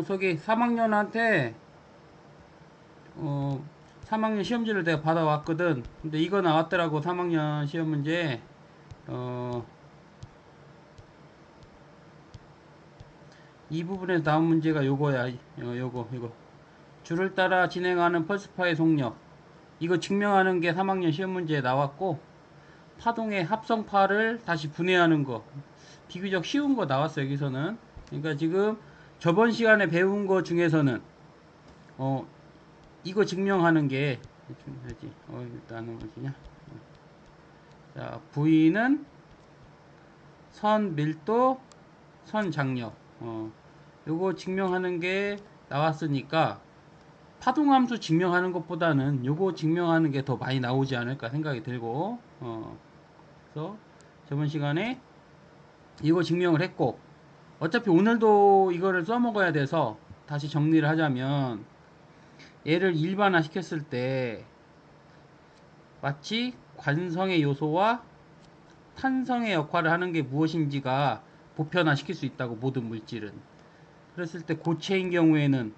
저기 3학년한테 3학년 시험지를 내가 받아왔거든. 근데 이거 나왔더라고. 3학년 시험 문제. 어, 이 부분에서 나온 문제가 요거야. 이거. 줄을 따라 진행하는 펄스파의 속력. 이거 증명하는 게 3학년 시험 문제에 나왔고, 파동의 합성파를 다시 분해하는 거. 비교적 쉬운 거 나왔어, 여기서는. 그러니까 지금 저번 시간에 배운 거 중에서는, 어, 이거 증명하는 게, 중요하지. 일단은 뭐지냐. 자, V는 선 밀도, 선 장력. 요거 증명하는 게 나왔으니까, 파동함수 증명하는 것보다는 요거 증명하는 게 더 많이 나오지 않을까 생각이 들고, 그래서 저번 시간에 이거 증명을 했고, 어차피 오늘도 이거를 써먹어야 돼서 다시 정리를 하자면, 얘를 일반화 시켰을 때 마치 관성의 요소와 탄성의 역할을 하는 게 무엇인지가 보편화 시킬 수 있다고, 모든 물질은. 그랬을 때 고체인 경우에는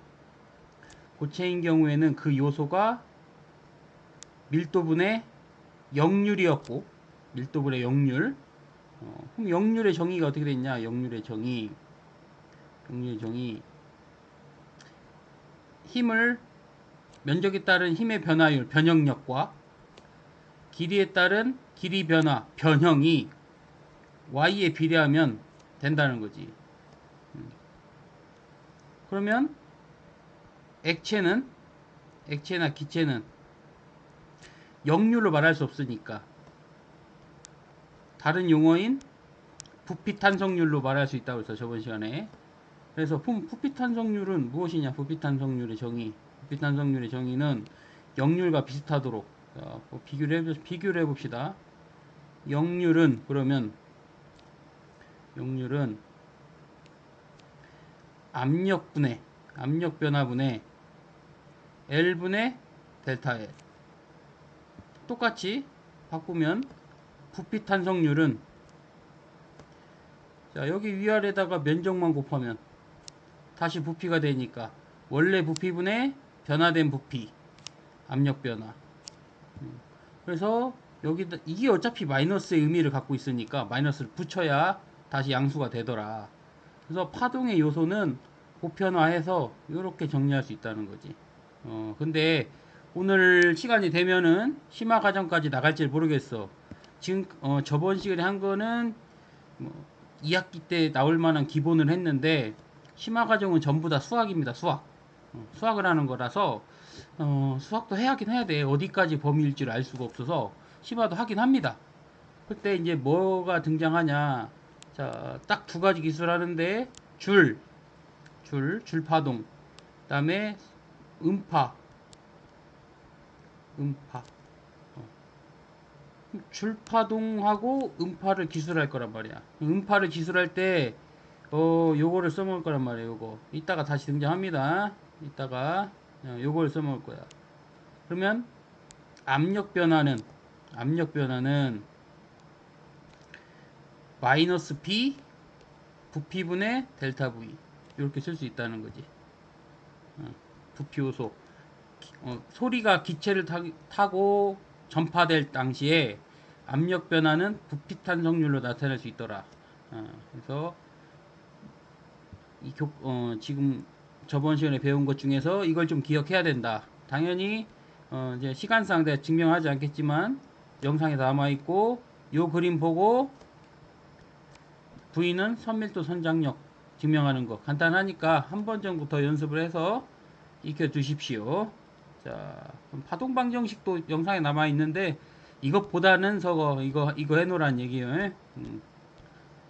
그 요소가 밀도분의 역률이었고, 밀도분의 역률. 그럼 역률의 정의가 어떻게 됐냐? 역률의 정의 힘을, 면적에 따른 힘의 변화율, 변형력과 길이에 따른 길이 변화, 변형이 y에 비례하면 된다는 거지. 그러면 액체나 기체는 역률로 말할 수 없으니까 다른 용어인 부피 탄성률로 말할 수 있다고 했어, 저번 시간에. 그래서 부피 탄성률은 무엇이냐? 부피 탄성률의 정의는 역률과 비슷하도록, 뭐 비교를 해봅시다. 그러면 역률은 압력 변화분의 L분의 델타 L. 똑같이 바꾸면 부피 탄성률은, 자, 여기 위아래다가 면적만 곱하면 다시 부피가 되니까 원래 부피분의 변화된 부피, 압력 변화. 그래서 여기다, 이게 어차피 마이너스의 의미를 갖고 있으니까 마이너스를 붙여야 다시 양수가 되더라. 그래서 파동의 요소는 보편화해서 이렇게 정리할 수 있다는 거지. 근데 오늘 시간이 되면은 심화 과정까지 나갈지 모르겠어. 지금 저번 시간에 한 거는 뭐 2학기 때 나올 만한 기본을 했는데, 심화 과정은 전부 다 수학입니다. 수학을 하는 거라서 수학도 해야긴 해야 돼. 어디까지 범위일지를 알 수가 없어서 심화도 하긴 합니다. 그때 이제 뭐가 등장하냐? 자, 딱 두 가지 기술 하는데, 줄 파동, 그다음에 음파. 음파. 줄파동하고 음파를 기술할 거란 말이야. 음파를 기술할 때 요거를 써먹을 거란 말이야. 요거 이따가 다시 등장합니다. 이따가 요걸 써먹을 거야. 그러면 압력 변화는 마이너스 B 부피분의 델타 V, 이렇게 쓸 수 있다는 거지. 부피 요소. 소리가 기체를 타고 전파될 당시에 압력 변화는 부피 탄성률로 나타낼 수 있더라. 그래서 지금 저번 시간에 배운 것 중에서 이걸 좀 기억해야 된다. 당연히 이제 시간상 내가 증명하지 않겠지만 영상에 남아 있고, 요 그림 보고 V는 선밀도 선장력 증명하는 거 간단하니까 한 번 정도 더 연습을 해서 익혀 두십시오. 자, 그럼 파동 방정식도 영상에 남아 있는데 이것보다는 이거 해놓으란 얘기예요.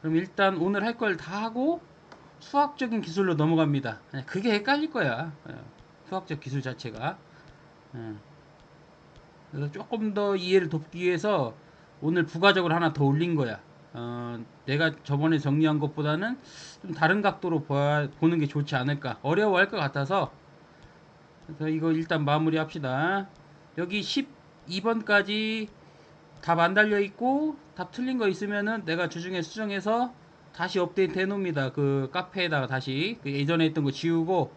그럼 일단 오늘 할 걸 다 하고 수학적인 기술로 넘어갑니다. 그게 헷갈릴 거야. 수학적 기술 자체가. 그래서 조금 더 이해를 돕기 위해서 오늘 부가적으로 하나 더 올린 거야. 내가 저번에 정리한 것보다는 좀 다른 각도로 보는 게 좋지 않을까. 어려워할 것 같아서. 그래서 이거 일단 마무리 합시다. 여기 12번까지 답 안 달려 있고 답 틀린 거 있으면은 내가 주중에 수정해서 다시 업데이트 해 놓습니다. 그 카페에다가 다시 그 예전에 했던 거 지우고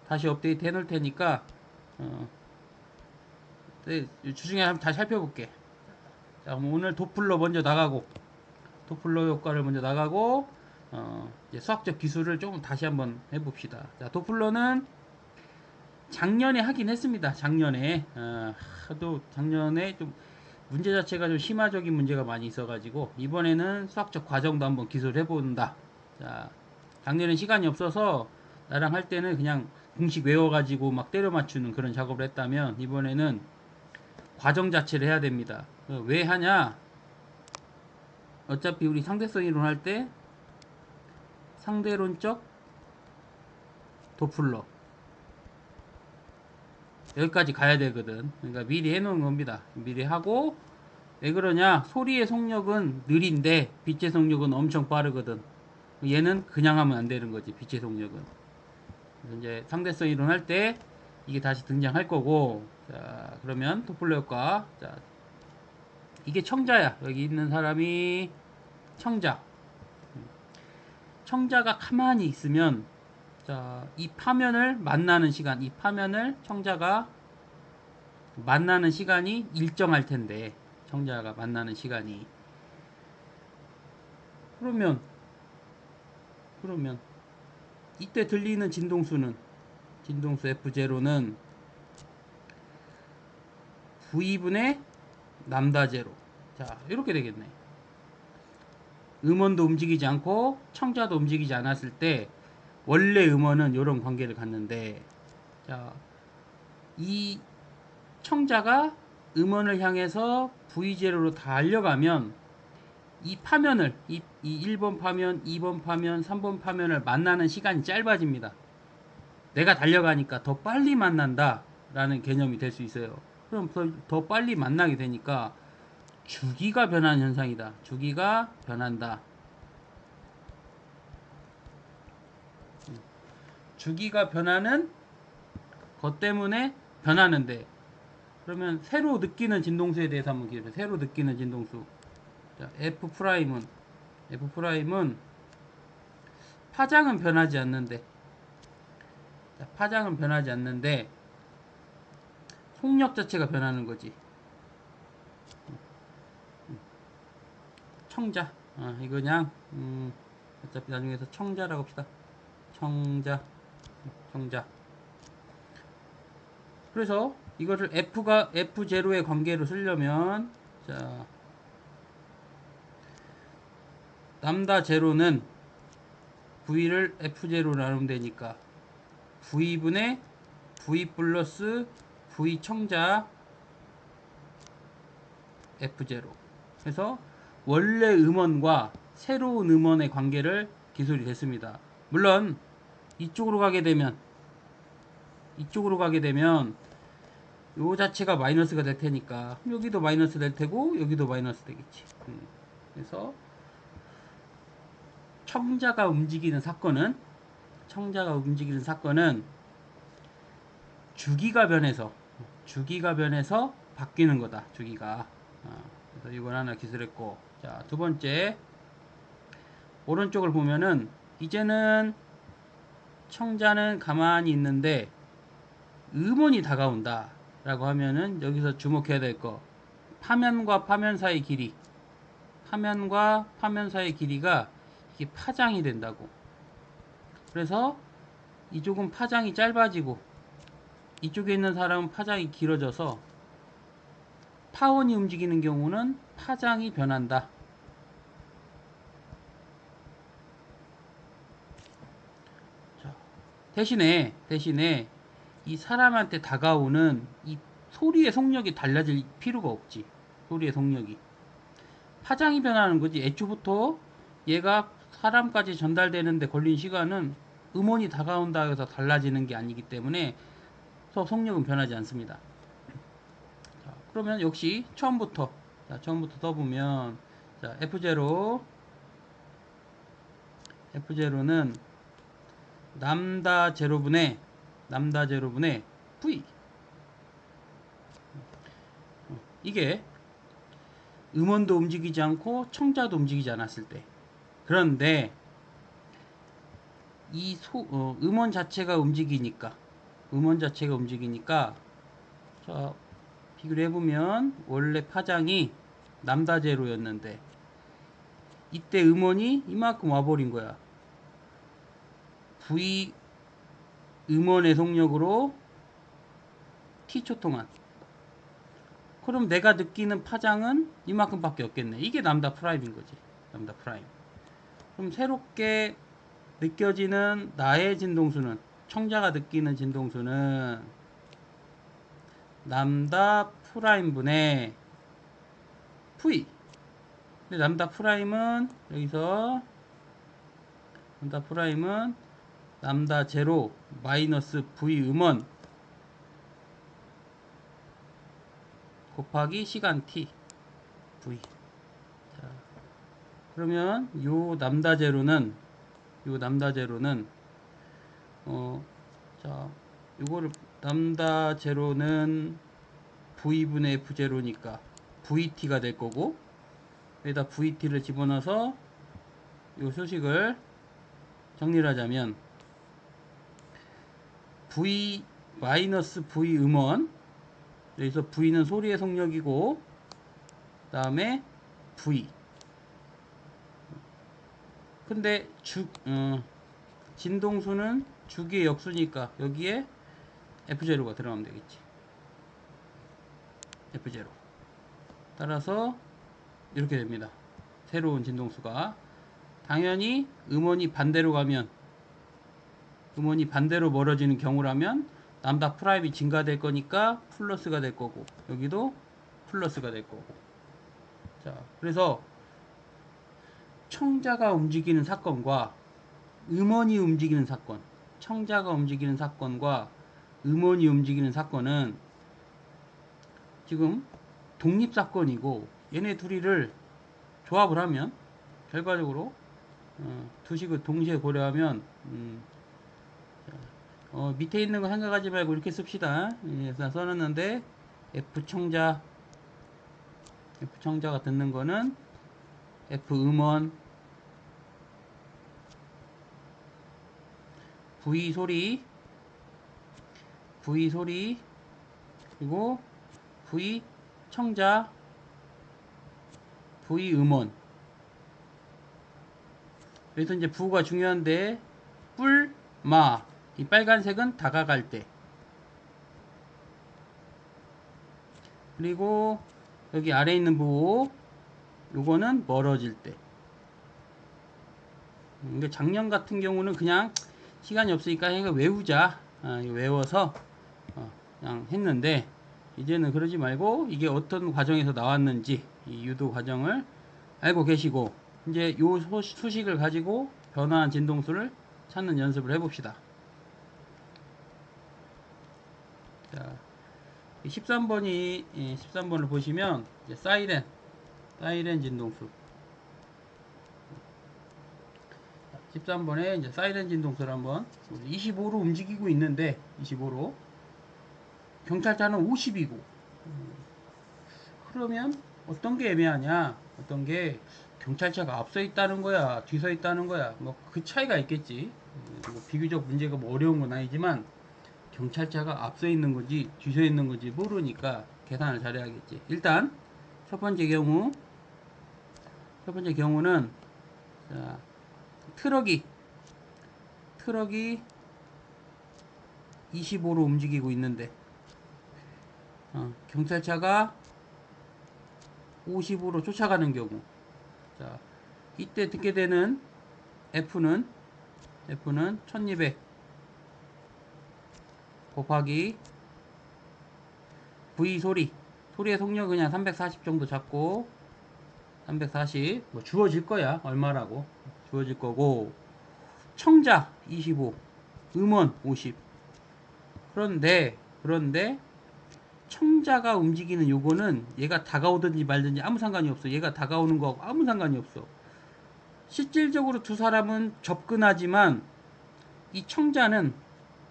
다시 업데이트 해 놓을 테니까 어, 주중에 한번 다시 살펴볼게. 자, 그럼 오늘 도플러 먼저 나가고 도플러 효과를 먼저 나가고 이제 수학적 기술을 조금 다시 한번 해봅시다. 자, 도플러는 작년에 하긴 했습니다. 작년에 하도 작년에 좀 문제 자체가 좀 심화적인 문제가 많이 있어가지고 이번에는 수학적 과정도 한번 기술을 해본다. 자, 작년에 시간이 없어서 나랑 할 때는 그냥 공식 외워가지고 막 때려 맞추는 그런 작업을 했다면 이번에는 과정 자체를 해야 됩니다. 왜 하냐? 어차피 우리 상대성 이론 할 때 상대론적 도플러 여기까지 가야 되거든. 그러니까 미리 해놓은 겁니다. 미리 하고 왜 그러냐? 소리의 속력은 느린데 빛의 속력은 엄청 빠르거든. 얘는 그냥 하면 안 되는 거지. 빛의 속력은. 그래서 이제 상대성 이론 할 때 이게 다시 등장할 거고. 자, 그러면 도플러 효과. 자, 이게 청자야. 여기 있는 사람이 청자. 청자가 가만히 있으면 자, 이 파면을 만나는 시간, 이 파면을 청자가 만나는 시간이 일정할 텐데, 청자가 만나는 시간이. 그러면, 그러면, 이때 들리는 진동수 F0는 V분의 남다 제로. 자, 이렇게 되겠네. 음원도 움직이지 않고, 청자도 움직이지 않았을 때, 원래 음원은 이런 관계를 갖는데, 자, 이 청자가 음원을 향해서 V0로 달려가면 이 파면을 이 1번 파면, 2번 파면, 3번 파면을 만나는 시간이 짧아집니다. 내가 달려가니까 더 빨리 만난다 라는 개념이 될 수 있어요. 그럼 더 빨리 만나게 되니까 주기가 변하는 현상이다. 주기가 변한다. 주기가 변하는 것 때문에 변하는데 그러면 새로 느끼는 진동수에 대해서 한번 기억해. 새로 느끼는 진동수. 자, F'은 파장은 변하지 않는데 자, 파장은 변하지 않는데 속력 자체가 변하는 거지. 청자. 이거 그냥 어차피 나중에서 청자라고 합시다. 청자. 청자. 그래서 이거를 F가 F0의 관계로 쓰려면 자, 남다 제로는 V를 F0로 나누면 되니까 V분의 V 플러스 V 청자 F0 해서 원래 음원과 새로운 음원의 관계를 기술이 됐습니다. 물론 이쪽으로 가게 되면 요 자체가 마이너스가 될 테니까 여기도 마이너스 될 테고 여기도 마이너스 되겠지. 그래서 청자가 움직이는 사건은 주기가 변해서 바뀌는 거다. 주기가. 그래서 이걸 하나 기술했고, 자, 두 번째 오른쪽을 보면은 이제는 청자는 가만히 있는데 음원이 다가온다 라고 하면은 여기서 주목해야 될 거 파면과 파면 사이 길이 길이가 이게 파장이 된다고. 그래서 이쪽은 파장이 짧아지고 이쪽에 있는 사람은 파장이 길어져서 타원이 움직이는 경우는 파장이 변한다. 자, 대신에 이 사람한테 다가오는 이 소리의 속력이 달라질 필요가 없지. 소리의 속력이 파장이 변하는 거지. 애초부터 얘가 사람까지 전달되는데 걸린 시간은 음원이 다가온다 해서 달라지는 게 아니기 때문에 속력은 변하지 않습니다. 자, 그러면 역시 처음부터 써보면 자, F0는 남다 제로분의 V 이게 음원도 움직이지 않고 청자도 움직이지 않았을 때 그런데 음원 자체가 움직이니까 자, 비교를 해보면 원래 파장이 남다 제로였는데 이때 음원이 이만큼 와버린 거야. V 음원의 속력으로 T초 동안. 그럼 내가 느끼는 파장은 이만큼밖에 없겠네. 이게 남다 프라임인 거지. 남다 프라임. 그럼 새롭게 느껴지는 나의 진동수는, 청자가 느끼는 진동수는 남다 프라임 분의 V. 근데 남다 프라임은 여기서 남다 프라임은 남다 제로 마이너스 V 음원 곱하기 시간 t v. 자, 그러면 요 남다 제로는 자, 요거를 남다 제로는 v분의 f 제로니까 vt가 될 거고, 여기다 vt를 집어넣어서 요 소식을 정리를 하자면 v 마이너스 v 음원, 여기서 V는 소리의 속력이고 그 다음에 V. 근데 진동수는 주기의 역수니까 여기에 F0가 들어가면 되겠지. F0. 따라서 이렇게 됩니다. 새로운 진동수가. 당연히 음원이 반대로 멀어지는 경우라면 남다 프라임이 증가될 거니까 플러스가 될 거고, 여기도 플러스가 될 거고. 자, 그래서 청자가 움직이는 사건과 음원이 움직이는 사건, 청자가 움직이는 사건과 음원이 움직이는 사건은 지금 독립사건이고, 얘네 둘이를 조합을 하면 결과적으로 두 식을 동시에 고려하면 밑에 있는 거 생각하지 말고 이렇게 씁시다. 그래서 써놨는데 F청자가 듣는 거는 F음원, V소리, 그리고 V청자, V음원. 여기서 이제 부가 중요한데, 뿔, 마. 이 빨간색은 다가갈 때. 그리고 여기 아래 있는 부, 요거는 멀어질 때. 그러니까 작년 같은 경우는 그냥 시간이 없으니까 이거 외우자. 외워서 그냥 했는데, 이제는 그러지 말고 이게 어떤 과정에서 나왔는지 이 유도 과정을 알고 계시고, 이제 요 수식을 가지고 변화한 진동수를 찾는 연습을 해봅시다. 자, 13번을 보시면 이제 사이렌 진동수. 13번에 이제 사이렌 진동수를 한번 25로 움직이고 있는데, 25로 경찰차는 50이고, 그러면 어떤 게 애매하냐? 어떤 게 경찰차가 앞서 있다는 거야, 뒤서 있다는 거야. 뭐 그 차이가 있겠지. 뭐 비교적 문제가 뭐 어려운 건 아니지만 경찰차가 앞서 있는 건지 뒤서 있는 건지 모르니까 계산을 잘해야겠지. 일단 첫 번째 경우는 자, 트럭이 25로 움직이고 있는데 경찰차가 50으로 쫓아가는 경우, 자, 이때 듣게 되는 F는 1200 곱하기 V 소리의 속력 그냥 340 정도 잡고, 340 뭐 주어질 거야. 얼마라고 주어질 거고, 청자 25, 음원 50. 그런데 청자가 움직이는 요거는 얘가 다가오든지 말든지 아무 상관이 없어. 얘가 다가오는 거하고 아무 상관이 없어. 실질적으로 두 사람은 접근하지만 이 청자는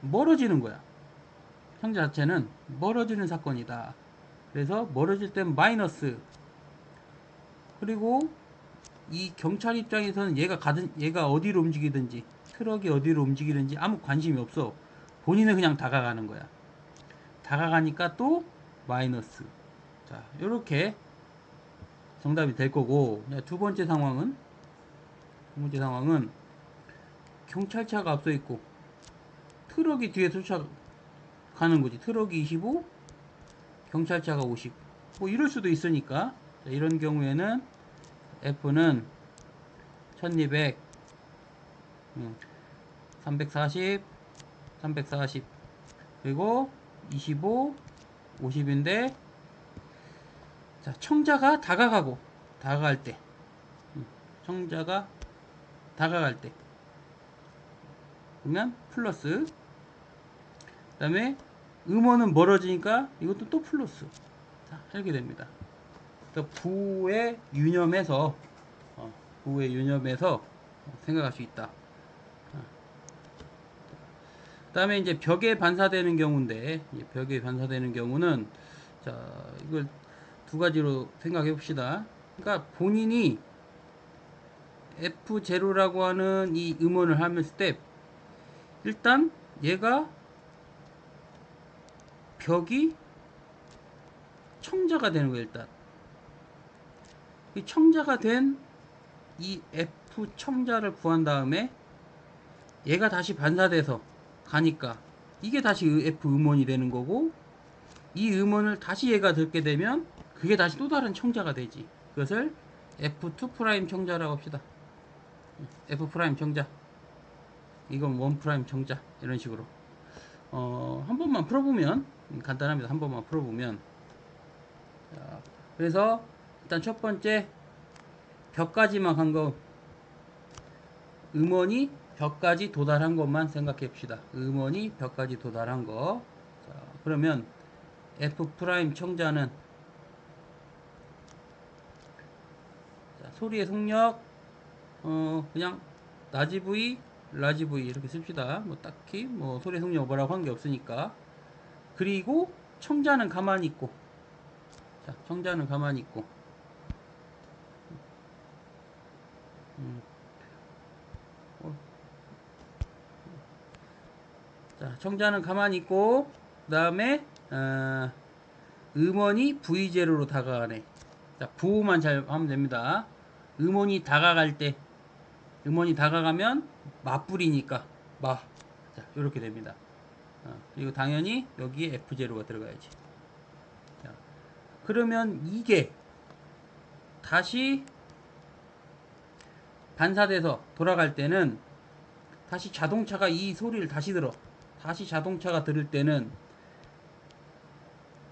멀어지는 거야. 청자 자체는 멀어지는 사건이다. 그래서 멀어질 땐 마이너스, 그리고 이 경찰 입장에서는 얘가 어디로 움직이든지, 트럭이 어디로 움직이든지 아무 관심이 없어. 본인은 그냥 다가가는 거야. 다가가니까 또 마이너스. 자, 요렇게 정답이 될 거고, 두 번째 상황은, 경찰차가 앞서 있고, 트럭이 뒤에 쫓아가는 거지. 트럭이 25, 경찰차가 50. 뭐 이럴 수도 있으니까, 자, 이런 경우에는 F는 1200, 340, 340, 그리고 25, 50인데, 자, 청자가 다가갈 때, 청자가 다가갈 때, 그러면 플러스, 그 다음에 음원은 멀어지니까 이것도 또 플러스. 자, 이렇게 됩니다. 부의 유념에서, 생각할 수 있다. 그 다음에 이제 벽에 반사되는 경우인데, 벽에 반사되는 경우는, 자, 이걸 두 가지로 생각해 봅시다. 그러니까 본인이 F0라고 하는 이 음원을 하면서 때, 일단 얘가 벽이 청자가 되는 거예요. 일단 이 청자가 된 이 F 청자를 구한 다음에 얘가 다시 반사돼서 가니까 이게 다시 F 음원이 되는 거고, 이 음원을 다시 얘가 듣게 되면 그게 다시 또 다른 청자가 되지. 그것을 F2' 청자라고 합시다. F' 청자, 이건 1' 청자, 이런 식으로 한 번만 풀어보면 간단합니다. 한 번만 풀어보면, 자, 그래서 일단 첫 번째 벽까지만 간 거, 음원이 벽까지 도달한 것만 생각해 봅시다. 음원이 벽까지 도달한 거. 자, 그러면 F' 청자는, 자, 소리의 속력 그냥 라지 V, 라지 V 이렇게 씁시다. 뭐 딱히 뭐 소리의 속력 뭐라고 한 게 없으니까. 그리고 청자는 가만히 있고, 자, 청자는 가만히 있고, 자, 청자는 가만히 있고, 그 다음에 음원이 V0로 다가가네. 자, 부호만 잘 하면 됩니다. 음원이 다가갈 때, 음원이 다가가면 맞불이니까 마. 자, 이렇게 됩니다. 그리고 당연히 여기에 F0가 들어가야지. 자, 그러면 이게 다시 반사돼서 돌아갈 때는, 다시 자동차가 이 소리를 다시 들어. 다시 자동차가 들을 때는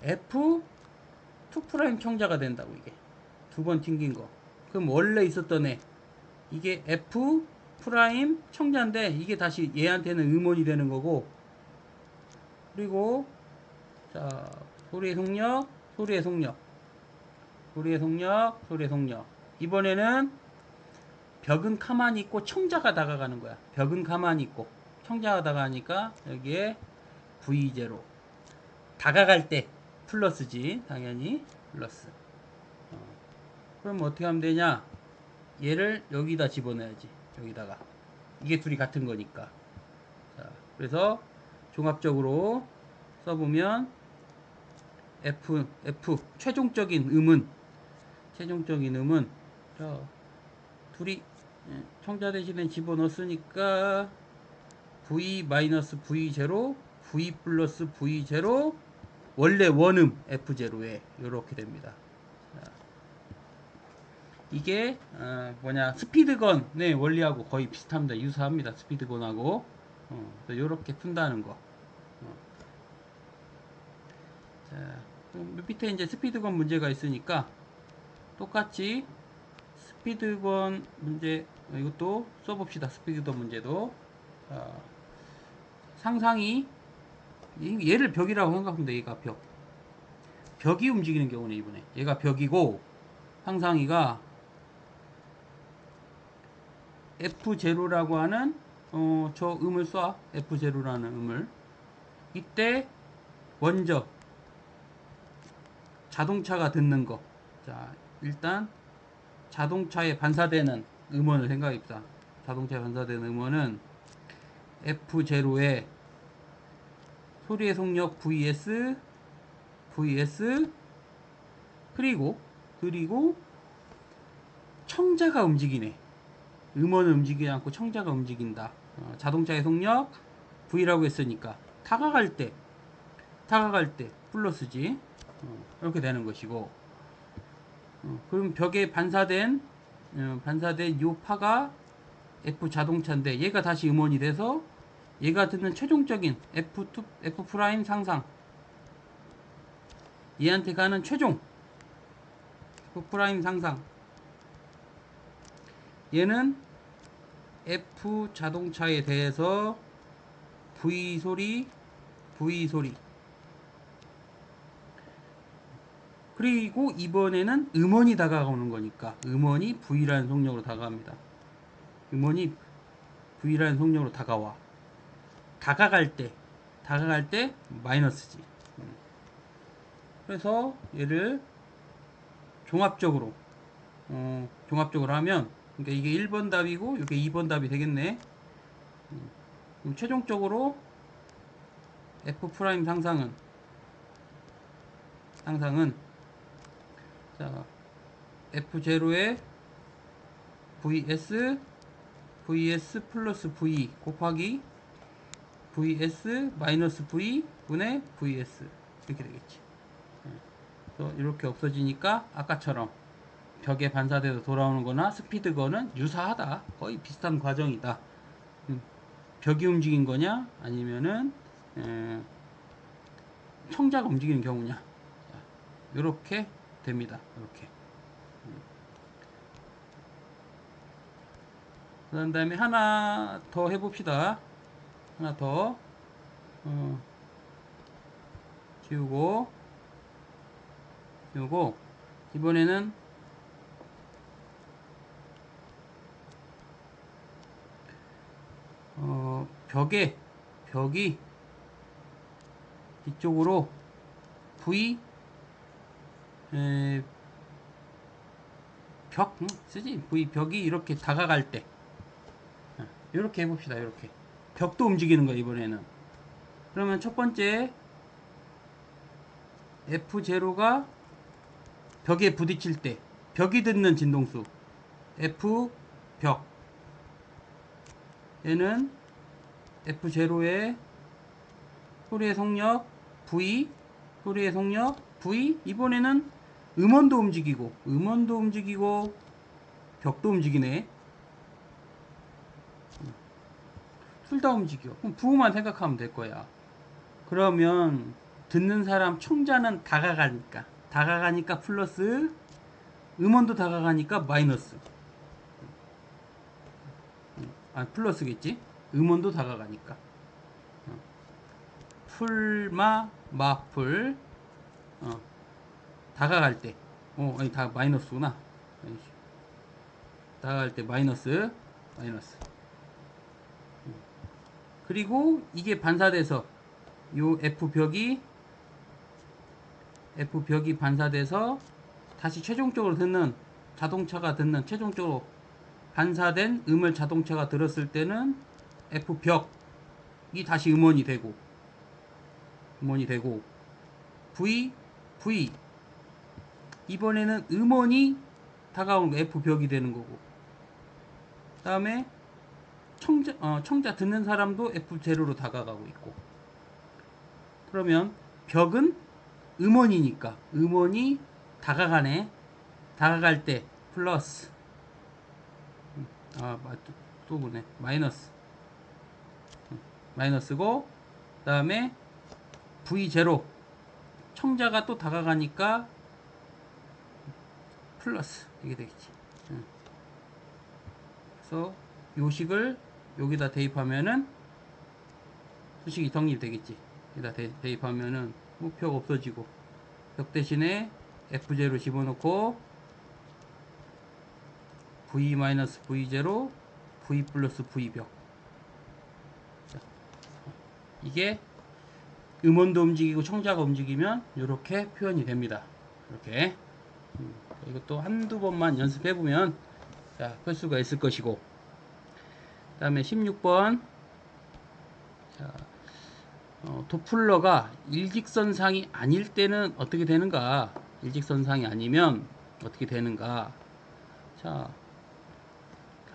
F2' 청자가 된다고. 이게 두 번 튕긴 거. 그럼 원래 있었던 애, 이게 F' 청자인데 이게 다시 얘한테는 음원이 되는 거고, 그리고 자, 소리의 속력, 소리의 속력, 소리의 속력, 소리의 속력. 이번에는 벽은 가만히 있고 청자가 다가가는 거야. 벽은 가만히 있고 청자가 다가가니까 여기에 V0. 다가갈 때 플러스지, 당연히 플러스. 그럼 어떻게 하면 되냐? 얘를 여기다 집어넣어야지. 여기다가. 이게 둘이 같은 거니까. 자, 그래서 종합적으로 써보면 F 최종적인 음은, 자, 둘이 청자 대신에 집어넣었으니까 V-V0, V 플러스 V0, 원래 원음 F0에 이렇게 됩니다. 자, 이게 스피드건의 원리하고 거의 비슷합니다. 유사합니다. 스피드건하고. 이렇게 푼다는 거. 자, 밑에 이제 스피드건 문제가 있으니까 똑같이 스피드건 문제, 이것도 써봅시다. 스피드건 문제도. 자, 상상이, 얘를 벽이라고 생각하면 돼. 얘가 벽이 움직이는 경우네. 이번에 얘가 벽이고, 상상이가 F0라고 하는 저 음을 쏴. F0라는 음을. 이때 먼저 자동차가 듣는 거. 자, 일단 자동차에 반사되는 음원을 생각합시다. 자동차에 반사되는 음원은 F0에 소리의 속력 vs 그리고 청자가 움직이네. 음원은 움직이지 않고 청자가 움직인다. 자동차의 속력 V라고 했으니까 다가갈 때 플러스지. 이렇게 되는 것이고, 그럼 벽에 반사된 요 파가 F 자동차인데 얘가 다시 음원이 돼서 얘가 듣는 최종적인 F 프라임 상상, 얘한테 가는 최종 F 프라임 상상, 얘는 F 자동차에 대해서 V 소리 그리고 이번에는 음원이 다가오는 거니까 음원이 V라는 속력으로 다가갑니다. 음원이 V라는 속력으로 다가와. 다가갈 때 마이너스지. 그래서 얘를 종합적으로 하면, 그러니까 이게 1번 답이고 이게 2번 답이 되겠네. 그럼 최종적으로 F 프라임 상상은 자, F0에 vs 플러스 v 곱하기 vs 마이너스 v 분의 vs 이렇게 되겠지. 그래서 이렇게 없어지니까 아까처럼 벽에 반사돼서 돌아오는 거나 스피드 거는 유사하다. 거의 비슷한 과정이다. 벽이 움직인 거냐 아니면은 청자가 움직이는 경우냐, 이렇게 됩니다. 이렇게. 그 다음에 하나 더 해봅시다. 하나 더 지우고 이번에는 벽이 이쪽으로 V 벽이 이렇게 다가갈 때 이렇게 해봅시다. 이렇게 벽도 움직이는 거야 이번에는. 그러면 첫 번째 F0가 벽에 부딪힐 때 벽이 듣는 진동수 F 벽, 얘는 F0의 소리의 속력 V, 이번에는 음원도 움직이고 벽도 움직이네. 둘 다 움직여. 그럼 부호만 생각하면 될 거야. 그러면 듣는 사람 청자는 다가가니까 플러스, 음원도 다가가니까 마이너스. 플러스겠지? 음원도 다가가니까. 마풀 다가갈 때 다 마이너스구나. 다가갈 때 마이너스. 그리고 이게 반사돼서 요 F벽이 반사돼서 다시 최종적으로 최종적으로 반사된 음을 자동차가 들었을 때는 F벽이 다시 음원이 되고 V 이번에는 음원이 다가오는 거 F벽이 되는 거고, 그 다음에 청자 듣는 사람도 F0로 다가가고 있고. 그러면 벽은 음원이니까 음원이 다가갈 때 플러스, 또 보네, 마이너스고, 그 다음에 V0 청자가 또 다가가니까 플러스 이게 되겠지. 그래서 요식을 여기다 대입하면은 수식이 성립되겠지. 여기다 대입하면은 벽 없어지고, 벽 대신에 F0 집어넣고 V-V0 V 플러스 V벽. 이게 음원도 움직이고 청자가 움직이면 이렇게 표현이 됩니다. 이렇게. 이것도 한두 번만 연습해 보면 자, 풀 수가 있을 것이고. 그 다음에 16번. 자, 도플러가 일직선상이 아닐 때는 어떻게 되는가? 일직선상이 아니면 어떻게 되는가? 자,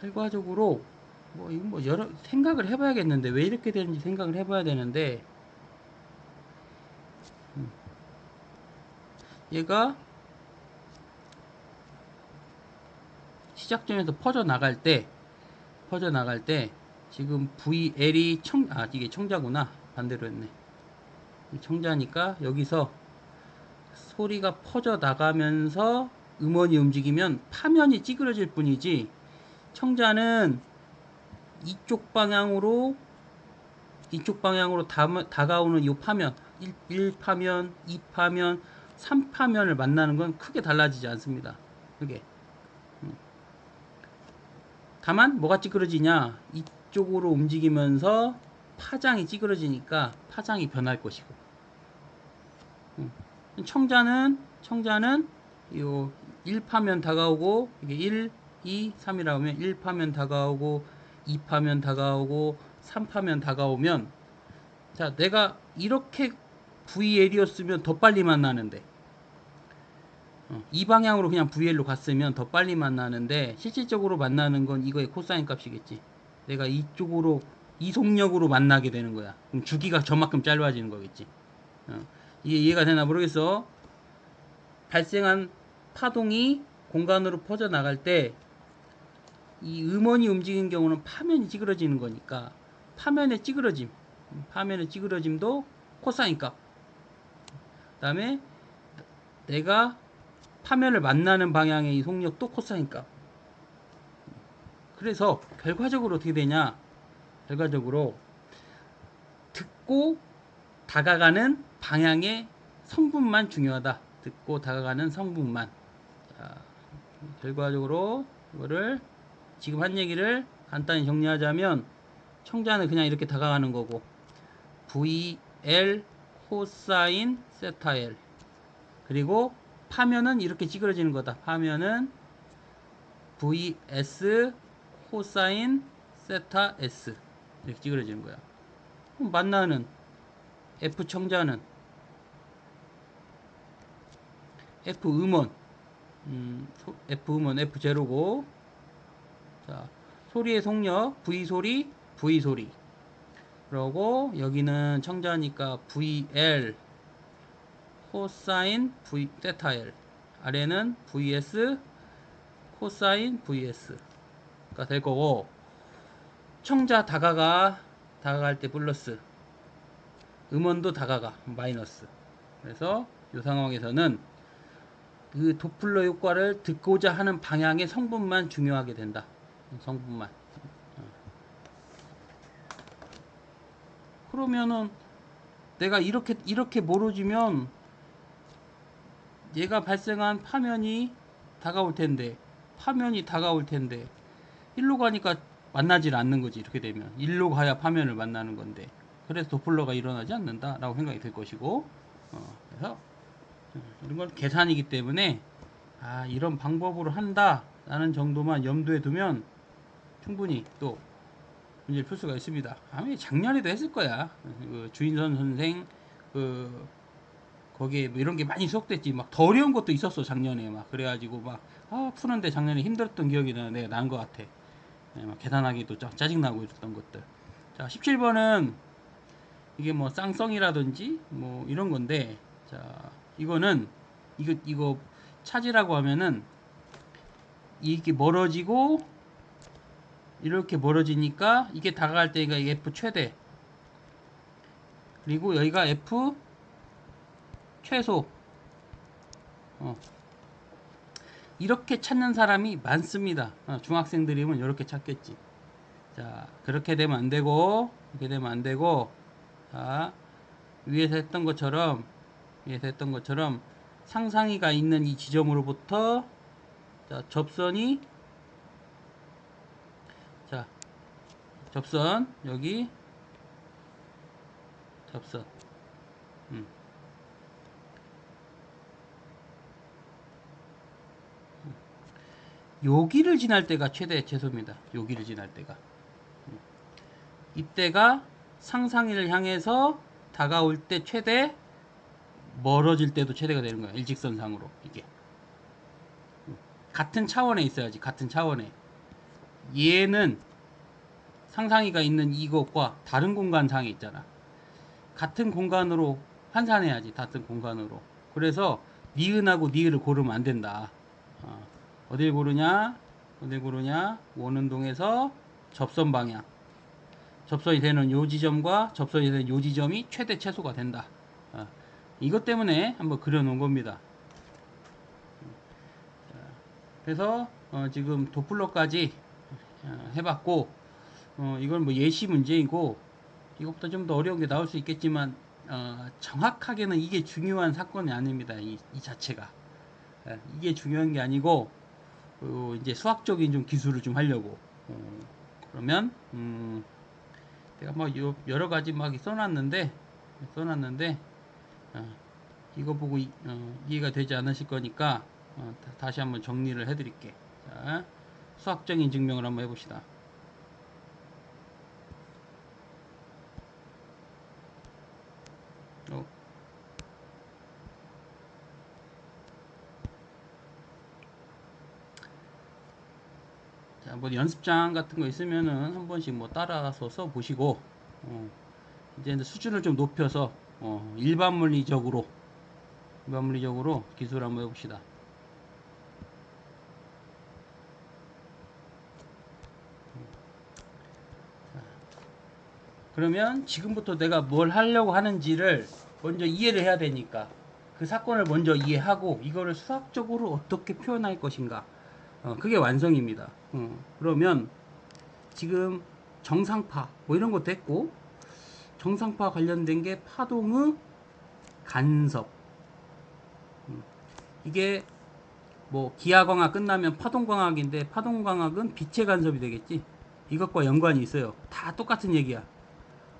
결과적으로 이거 여러 생각을 해봐야겠는데 왜 이렇게 되는지 생각을 해봐야 되는데 얘가 시작점에서 퍼져 나갈 때 지금 VL이 이게 청자구나. 반대로 했네. 청자니까 여기서 소리가 퍼져 나가면서 음원이 움직이면 파면이 찌그러질 뿐이지 청자는 이쪽 방향으로 다가오는 이 파면 1파면, 2파면, 3파면을 만나는 건 크게 달라지지 않습니다. 그게 다만 뭐가 찌그러지냐, 이쪽으로 움직이면서 파장이 찌그러지니까 파장이 변할 것이고 청자는 요 1파면 다가오고 이게 1, 2, 3이라고 하면 1파면 다가오고 2파면 다가오고 3파면 다가오면 자, 내가 이렇게 VL이었으면 더 빨리 만나는데 이 방향으로 그냥 VL로 갔으면 더 빨리 만나는데 실질적으로 만나는 건 이거의 코사인 값이겠지. 내가 이쪽으로 이속력으로 만나게 되는 거야. 그럼 주기가 저만큼 짧아지는 거겠지. 이게 이해가 되나 모르겠어. 발생한 파동이 공간으로 퍼져 나갈 때 이 음원이 움직이는 경우는 파면이 찌그러지는 거니까 파면의 찌그러짐도 코사인 값. 그다음에 내가 파면을 만나는 방향의 이 속력도 코사인 값. 그래서 결과적으로 어떻게 되냐? 결과적으로 듣고 다가가는 방향의 성분만 중요하다. 듣고 다가가는 성분만. 자, 결과적으로 이거를 지금 한 얘기를 간단히 정리하자면 청자는 그냥 이렇게 다가가는 거고 VL 코사인 세타 L 그리고 파면은 이렇게 찌그러지는 거다. 파면은 VS 코사인 세타 S 이렇게 찌그러지는 거야. 그럼 만나는 F 청자는 F 음원 F 음원 F 제로고 자 소리의 속력 V 소리 V 소리 그러고 여기는 청자니까 VL 코사인 V 세타 L 아래는 VS 코사인 VS가 될 거고 청자 다가갈 때 플러스 음원도 다가가 마이너스 그래서 이 상황에서는 그 도플러 효과를 듣고자 하는 방향의 성분만 중요하게 된다. 성분만. 그러면은 내가 이렇게 멀어지면 얘가 발생한 파면이 다가올 텐데 일로 가니까 만나질 않는 거지. 이렇게 되면 일로 가야 파면을 만나는 건데 그래서 도플러가 일어나지 않는다라고 생각이 될 것이고 그래서 이런 건 계산이기 때문에 이런 방법으로 한다라는 정도만 염두에 두면 충분히 또 문제를 풀 수가 있습니다. 아마 작년에도 했을 거야. 그 주인선 선생 거기에 뭐 이런 게 많이 수록됐지. 막 더 어려운 것도 있었어 작년에 막 그래가지고 막 푸는데 작년에 힘들었던 기억이 내가 나는 것 같아. 막 계산하기도 짜증나고 이랬던 것들. 자 17번은 이게 뭐 쌍성이라든지 뭐 이런 건데 자 이거는 이거 찾으라고 하면은 이게 멀어지고 이렇게 멀어지니까 이게 다가갈 때가 이게 F 최대 그리고 여기가 F 최소 이렇게 찾는 사람이 많습니다. 중학생들이면 이렇게 찾겠지. 자 그렇게 되면 안 되고 자 위에서 했던 것처럼 상상이가 있는 이 지점으로부터 자 접선이 자 접선 여기 접선 여기를 지날 때가 최대 최소입니다. 여기를 지날 때가. 이때가 상상일을 향해서 다가올 때 최대, 멀어질 때도 최대가 되는 거야. 일직선상으로. 이게 같은 차원에 있어야지. 같은 차원에. 얘는 상상이가 있는 이것과 다른 공간상에 있잖아. 같은 공간으로 환산해야지. 같은 공간으로. 그래서 니은하고 니을을 고르면 안 된다. 어딜 고르냐? 어딜 고르냐? 원운동에서 접선 방향. 접선이 되는 요 지점과 접선이 되는 요 지점이 최대 최소가 된다. 이것 때문에 한번 그려놓은 겁니다. 그래서 지금 도플러까지 해봤고, 이건 뭐 예시 문제이고, 이것보다 좀 더 어려운 게 나올 수 있겠지만, 정확하게는 이게 중요한 사건이 아닙니다. 이 자체가. 이게 중요한 게 아니고, 이제 수학적인 좀 기술을 좀 하려고. 그러면, 내가 뭐 여러 가지 막 써놨는데, 이거 보고 이해가 되지 않으실 거니까, 다시 한번 정리를 해드릴게. 자, 수학적인 증명을 한번 해봅시다. 자, 뭐 연습장 같은 거 있으면은 한 번씩 뭐 따라서 써 보시고, 이제 수준을 좀 높여서 일반 물리적으로 기술 한번 해봅시다. 그러면 지금부터 내가 뭘 하려고 하는지를 먼저 이해를 해야 되니까, 그 사건을 먼저 이해하고 이거를 수학적으로 어떻게 표현할 것인가, 그게 완성입니다. 그러면 지금 정상파 뭐 이런 것도 했고, 정상파 관련된 게 파동의 간섭. 이게 뭐 기하광학 끝나면 파동광학인데, 파동광학은 빛의 간섭이 되겠지. 이것과 연관이 있어요. 다 똑같은 얘기야.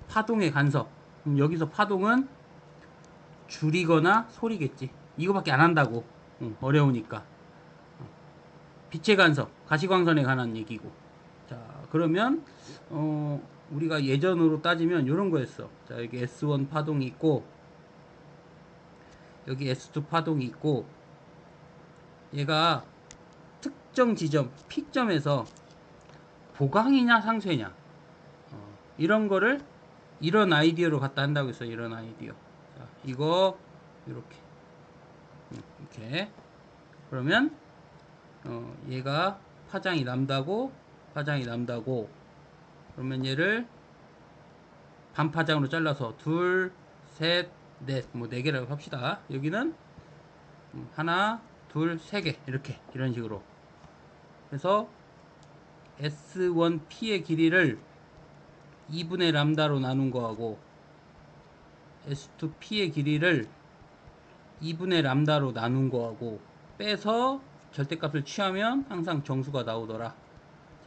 파동의 간섭. 여기서 파동은 줄이거나 소리겠지. 이거밖에 안 한다고. 어려우니까. 빛의 간섭, 가시광선에 관한 얘기고. 자, 그러면 우리가 예전으로 따지면 이런 거였어. 자, 여기 S1 파동이 있고, 여기 S2 파동이 있고, 얘가 특정 지점, P점에서 보강이냐 상쇄냐, 이런 거를 이런 아이디어로 갖다 한다고 했어요. 이런 아이디어. 자, 이거 이렇게 이렇게. 그러면 얘가 파장이 남다고, 그러면 얘를 반파장으로 잘라서 둘, 셋, 넷, 뭐 네 개라고 합시다. 여기는 하나, 둘, 세 개, 이렇게, 이런 식으로 해서 S1P의 길이를 2분의 람다로 나눈 거하고, S2P의 길이를 2분의 람다로 나눈 거하고 빼서 절대값을 취하면 항상 정수가 나오더라.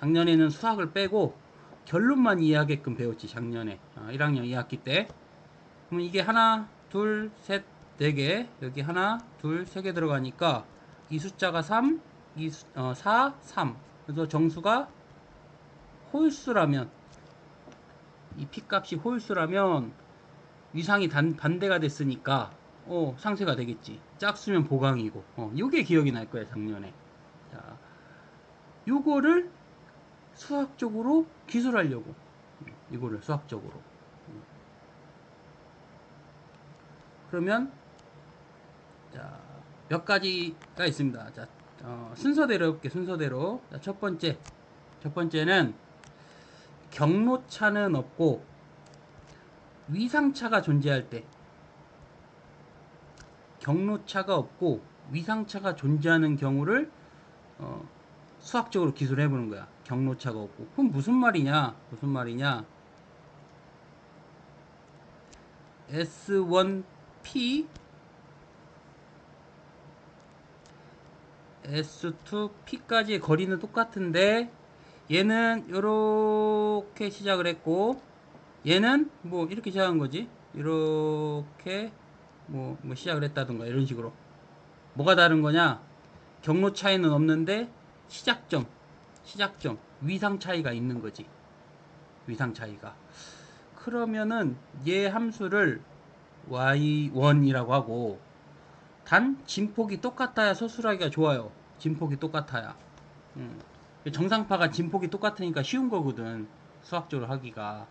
작년에는 수학을 빼고 결론만 이해하게끔 배웠지. 작년에 1학년 2학기 때. 그럼 이게 하나, 둘, 셋, 네 개, 여기 하나, 둘, 세 개 들어가니까 이 숫자가 3, 4, 3. 그래서 정수가 홀수라면, 이 P값이 홀수라면 위상이 반대가 됐으니까 상쇄가 되겠지. 짝수면 보강이고. 요게 기억이 날 거야, 작년에. 자, 요거를 수학적으로 기술하려고. 이거를 수학적으로. 그러면 자, 몇 가지가 있습니다. 자, 순서대로 해볼게. 순서대로. 자, 첫 번째는 경로차는 없고 위상차가 존재할 때, 경로차가 없고 위상차가 존재하는 경우를 수학적으로 기술해 보는 거야. 경로차가 없고. 그럼 무슨 말이냐? S1P, S2P까지의 거리는 똑같은데 얘는 이렇게 시작을 했고, 얘는 뭐 이렇게 시작한 거지. 이렇게 뭐 시작을 했다든가 이런 식으로. 뭐가 다른 거냐? 경로 차이는 없는데 시작점, 위상 차이가 있는 거지. 위상 차이가. 그러면은 얘 함수를 y1이라고 하고, 단 진폭이 똑같아야 서술하기가 좋아요. 진폭이 똑같아야. 정상파가 진폭이 똑같으니까 쉬운 거거든. 수학적으로 하기가.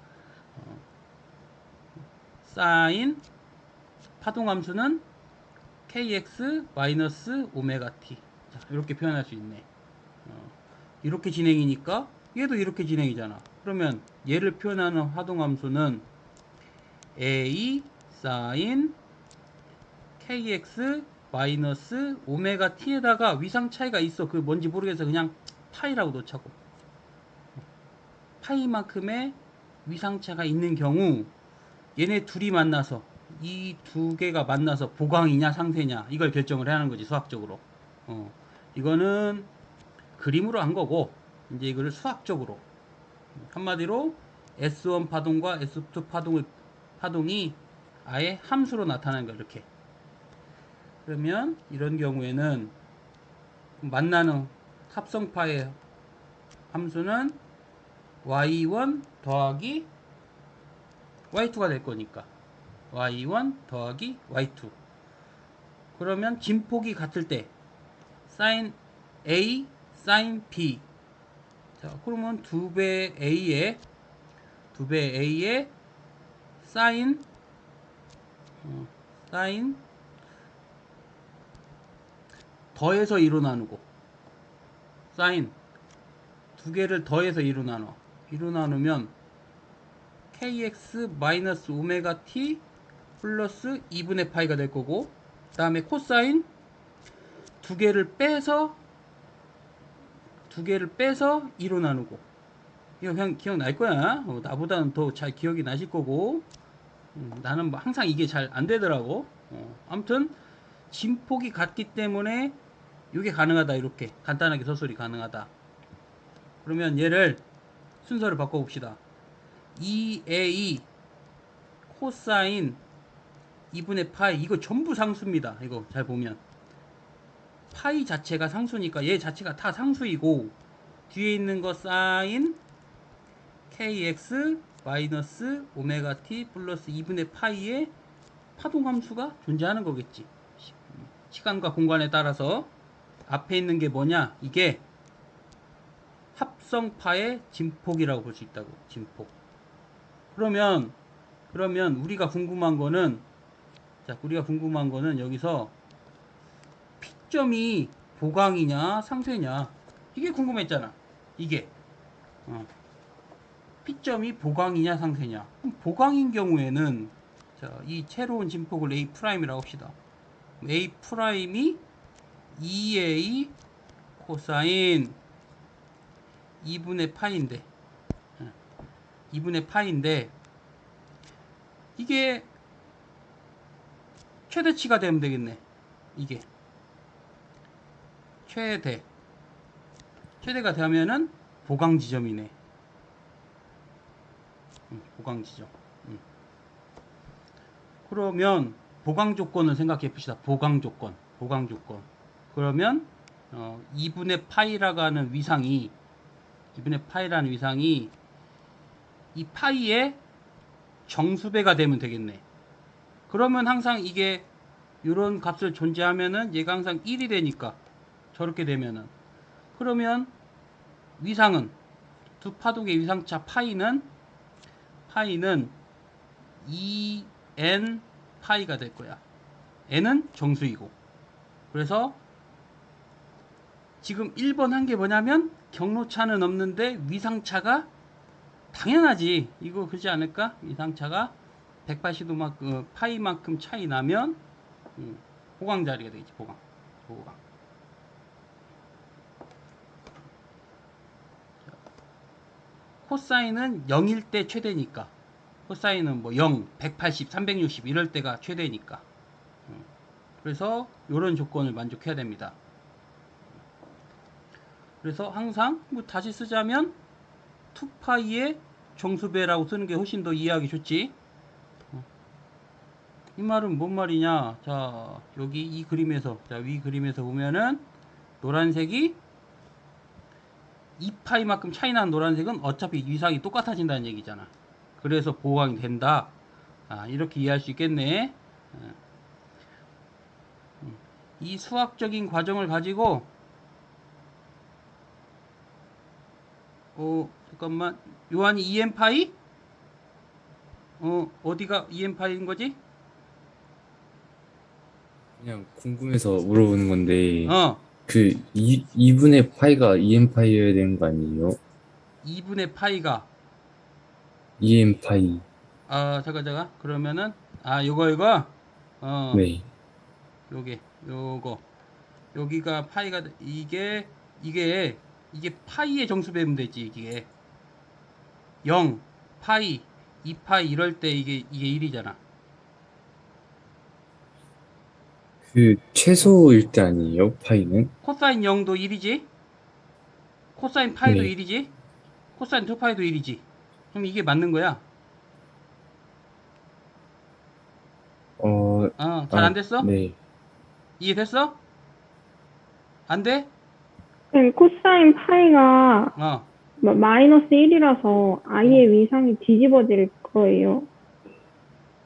사인 파동함수는 kx 마이너스 오메가 t. 자, 이렇게 표현할 수 있네. 이렇게 진행이니까 얘도 이렇게 진행이잖아. 그러면 얘를 표현하는 하동함수는 a 사인 kx 마이너스 오메가 t에다가 위상 차이가 있어. 그 뭔지 모르겠어. 그냥 파이라고 놓자고. 파이만큼의 위상차가 있는 경우 얘네 둘이 만나서 이 두 개가 만나서 보강이냐 상쇄냐 이걸 결정을 해야 하는 거지 수학적으로. 이거는 그림으로 한 거고 이제 이거를 수학적으로 한마디로 S1 파동과 S2 파동이 아예 함수로 나타나는 거 이렇게. 그러면 이런 경우에는 만나는 합성파의 함수는 y1 더하기 y2가 될 거니까 y1 더하기 y2. 그러면 진폭이 같을 때 sin a sin b. 자, 그러면 2배 a에 sin 더해서 2로 나누고 sin 두 개를 더해서 2로 나누면 kx 마이너스 오메가 t 플러스 2분의 파이가 될 거고, 그 다음에 코사인 두 개를 빼서 2로 나누고. 이거 그냥 기억날 거야. 나보다는 더 잘 기억이 나실 거고. 나는 뭐 항상 이게 잘 안 되더라고. 아무튼 진폭이 같기 때문에 이게 가능하다. 이렇게 간단하게 서술이 가능하다. 그러면 얘를 순서를 바꿔봅시다. 2a 코사인 2분의 파이, 이거 전부 상수입니다. 이거 잘 보면 파이 자체가 상수니까 얘 자체가 다 상수이고, 뒤에 있는 거 사인 kx 마이너스 오메가 t 플러스 2분의 파이의 파동함수가 존재하는 거겠지. 시간과 공간에 따라서. 앞에 있는 게 뭐냐, 이게 합성파의 진폭이라고 볼 수 있다고. 진폭. 그러면 우리가 궁금한 거는 여기서 P점이 보강이냐 상쇄냐 이게 궁금했잖아. 이게 P점이 보강이냐 상쇄냐. 그럼 보강인 경우에는 이 새로운 진폭을 A'이라고 합시다. A'이 2A 코사인 2분의 파인데 이게 최대치가 되면 되겠네. 이게 최대가 되면은 보강 지점이네. 보강 지점. 그러면 보강 조건을 생각해 봅시다. 보강 조건. 그러면 2분의 파이라고 하는 위상이 이 파이의 정수배가 되면 되겠네. 그러면 항상 이게 이런 값을 존재하면은 얘가 항상 1이 되니까 저렇게 되면은, 그러면 위상은 두 파동의 위상차 파이는 2n 파이가 될 거야. n은 정수이고. 그래서 지금 1번 한 게 뭐냐면 경로차는 없는데 위상차가 당연하지. 이거 그러지 않을까? 위상차가 180도 파이만큼 차이 나면 보강 자리가 되겠지. 보강. 코사인은 0일 때 최대니까. 코사인은 뭐 0, 180, 360 이럴 때가 최대니까. 그래서 이런 조건을 만족해야 됩니다. 그래서 항상 뭐 다시 쓰자면 2파이의 정수배라고 쓰는 게 훨씬 더 이해하기 좋지. 이 말은 뭔 말이냐? 자, 여기 이 그림에서, 위 그림에서 보면은 노란색이 2파이만큼 차이 나는 노란색은 어차피 위상이 똑같아진다는 얘기잖아. 그래서 보강이 된다. 이렇게 이해할 수 있겠네. 이 수학적인 과정을 가지고 잠깐만. 요한이 2n 파이? 어디가 2n 파이인 거지? 그냥 궁금해서 물어보는 건데, 어, 그 2분의 파이가 2n 파이여야 되는 거 아니에요? 2분의 파이가 2n 파이. 잠깐. 그러면은 요거 네. 요게 요거 여기가 파이가 이게 이게 파이의 정수 배분 되지. 이게 0, 파이, 2파이 이럴 때 이게 1이잖아. 그 어. 최소일 때 아니에요? 파이는? 코사인 0도 1이지. 코사인 파이도 네. 1이지. 코사인 2파이도 1이지. 그럼 이게 맞는 거야. 어, 잘 안 됐어? 네. 이해됐어? 안 돼? 코사인 파이가 어. 마이너스 1이라서 어. 아예 위상이 뒤집어질 거예요.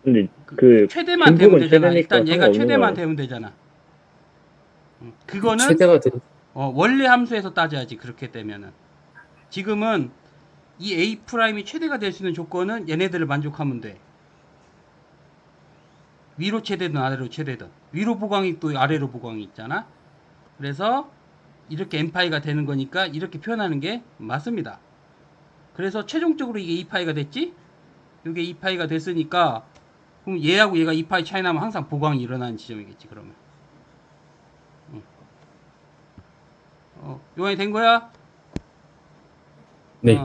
근데 그 최대만 되면 중폭은 되잖아. 최대니까 일단 얘가 상관없는 거 최대만 아니에요? 되면 되잖아. 그 그거는 최대가 돼. 원래 함수에서 따져야지. 그렇게 되면은 지금은 이 A 프라임이 최대가 될 수 있는 조건은 얘네들을 만족하면 돼. 위로 최대든 아래로 최대든. 위로 보강이 또 아래로 보강이 있잖아. 그래서 이렇게 n파이가 되는 거니까 이렇게 표현하는 게 맞습니다. 그래서 최종적으로 이게 2파이가 됐지? 이게 2파이가 됐으니까 그럼 얘하고 얘가 2파이 차이 나면 항상 보강이 일어나는 지점이겠지. 그러면 요한이 된 거야? 네.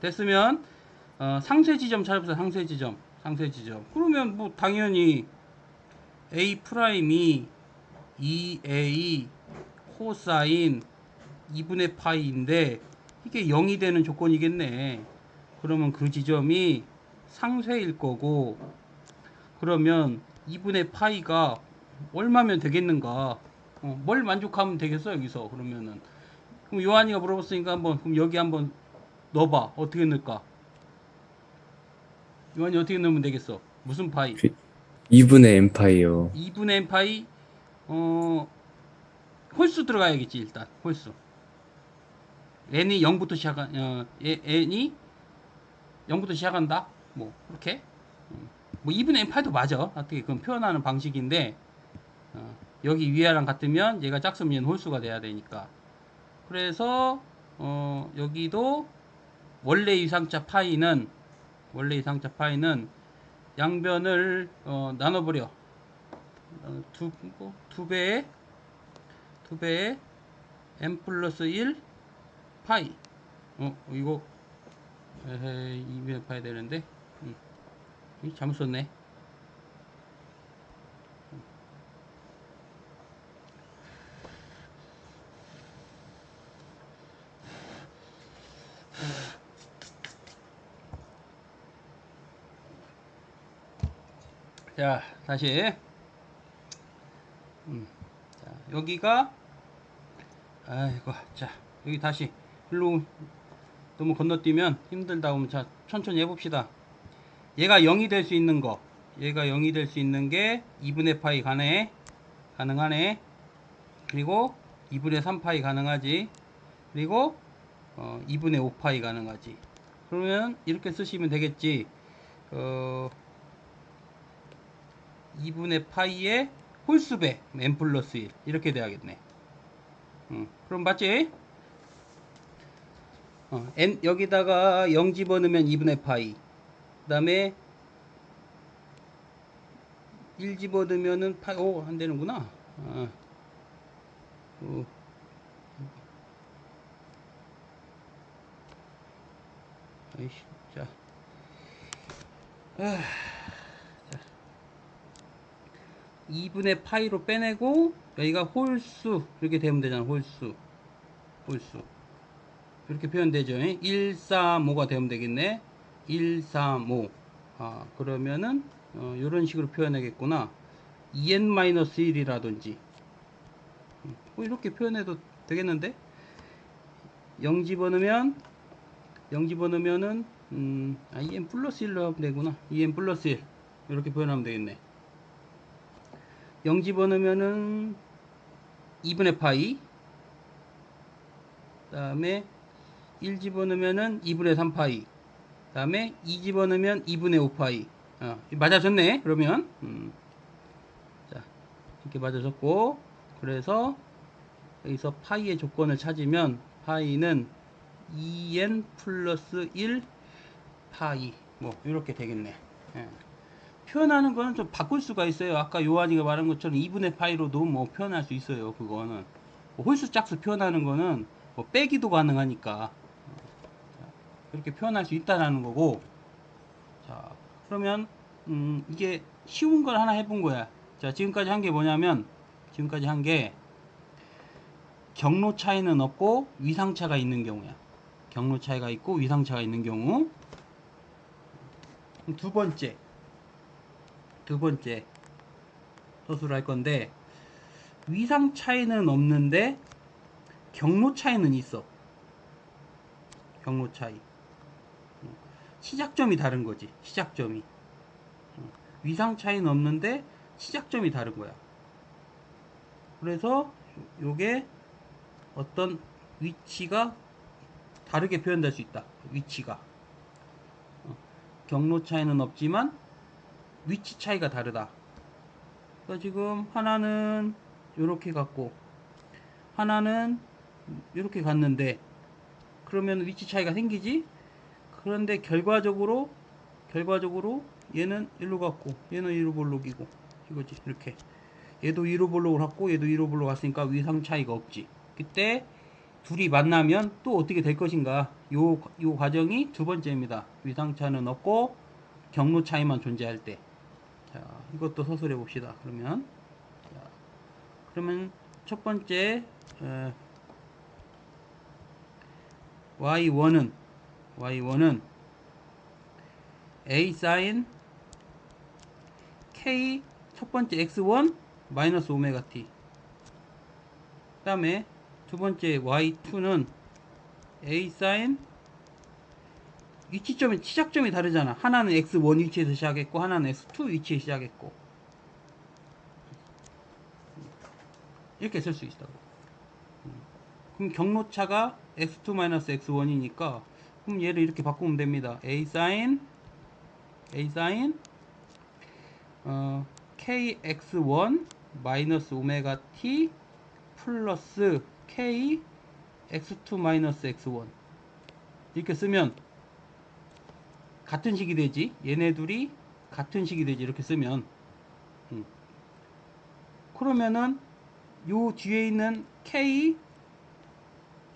됐으면 상쇄 지점 찾아보세요. 상쇄 지점. 그러면 뭐 당연히 A 프라임이 2A 코사인 2분의 파이인데 이게 0이 되는 조건이겠네. 그러면 그 지점이 상쇄일 거고, 그러면 2분의 파이가 얼마면 되겠는가? 뭘 만족하면 되겠어 여기서. 그러면은 그럼 요한이가 물어봤으니까 그럼 여기 한번 넣어봐. 어떻게 넣을까? 요한이 어떻게 넣으면 되겠어? 무슨 파이? 그 2분의 n 파이요. 2분의 n 파이. 홀수 들어가야겠지. 일단 홀수. n이 0부터 시작한 n이 0부터 시작한다. 뭐 그렇게. 뭐 2분의 n8도 맞아. 어떻게 그건 표현하는 방식인데 여기 위아랑 같으면 얘가 짝수면 얘는 홀수가 돼야 되니까. 그래서 여기도 원래 이상차 파이는 양변을 나눠버려. 두 배에 n 플러스 1 파이. 이거 2분의 파이 되는데 잘못 썼네. 자, 다시. 자, 여기가 아이고. 자, 여기 다시 일로 너무 건너뛰면 힘들다 보면 자, 천천히 해봅시다. 얘가 0이 될 수 있는 거. 얘가 0이 될 수 있는 게 2분의 파이 가능하네. 그리고 2분의 3파이 가능하지. 그리고 2분의 5파이 가능하지. 그러면 이렇게 쓰시면 되겠지. 2분의 파이의 홀수배 n 플러스 1 이렇게 돼야겠네. 그럼 맞지? n 여기다가 0 집어넣으면 2분의 파이. 그 다음에 1 집어넣으면은 파이. 안 되는구나. 아이씨, 자. 2분의 파이로 빼내고 여기가 홀수 이렇게 되면 되잖아. 홀수 이렇게 표현되죠. 135가 되면 되겠네. 135. 그러면은 이런 식으로 표현하겠구나. 2n-1이라든지 이렇게 표현해도 되겠는데. 0 집어넣으면 0 집어넣으면은 EN 플러스 1로 하면 되구나. EN 플러스 1 이렇게 표현하면 되겠네. 0 집어넣으면은 2분의 파이, 그 다음에 1 집어넣으면은 2분의 3파이, 그 다음에 2 집어넣으면 2분의 5파이. 맞아졌네. 그러면 자, 이렇게 맞아졌고, 그래서 여기서 파이의 조건을 찾으면 파이는 2n 플러스 1 파이 뭐 이렇게 되겠네. 예. 표현하는 거는 좀 바꿀 수가 있어요. 아까 요한이가 말한 것처럼 2분의 파이로도 뭐 표현할 수 있어요. 그거는 뭐 홀수 짝수 표현하는 거는 뭐 빼기도 가능하니까 그렇게 표현할 수 있다라는 거고. 자, 그러면 이게 쉬운 걸 하나 해본 거야. 자, 지금까지 한 게 뭐냐면, 지금까지 한 게 경로 차이는 없고 위상차가 있는 경우야. 경로 차이가 있고 위상차가 있는 경우. 두 번째 서술을 할 건데, 위상 차이는 없는데 경로 차이는 있어. 경로 차이. 시작점이 다른 거지. 시작점이. 위상 차이는 없는데 시작점이 다른 거야. 그래서 요게 어떤 위치가 다르게 표현될 수 있다. 위치가. 경로 차이는 없지만 위치 차이가 다르다. 그러니까 지금 하나는 이렇게 갔고 하나는 이렇게 갔는데, 그러면 위치 차이가 생기지. 그런데 결과적으로 얘는 1로 갔고 얘는 1로 볼록이고 이거지. 이렇게 얘도 1로 볼록을 갔고 얘도 1로 볼록 갔으니까 위상 차이가 없지. 그때 둘이 만나면 또 어떻게 될 것인가. 요 과정이 두 번째입니다. 위상 차는 없고 경로 차이만 존재할 때. 자, 이것도 서술해 봅시다. 그러면 첫 번째 y1은 a sin k 첫 번째 x1 마이너스 오메가 t. 그 다음에 두 번째 y2는 a sin 위치점이 시작점이 다르잖아. 하나는 x1 위치에서 시작했고 하나는 x2 위치에 시작했고, 이렇게 쓸 수 있다고. 그럼 경로차가 x2-x1이니까 그럼 얘를 이렇게 바꾸면 됩니다. a sin kx1 마이너스 오메가 t 플러스 k x2 마이너스 x1 이렇게 쓰면 같은 식이 되지. 얘네 둘이 같은 식이 되지. 이렇게 쓰면 그러면은 요 뒤에 있는 k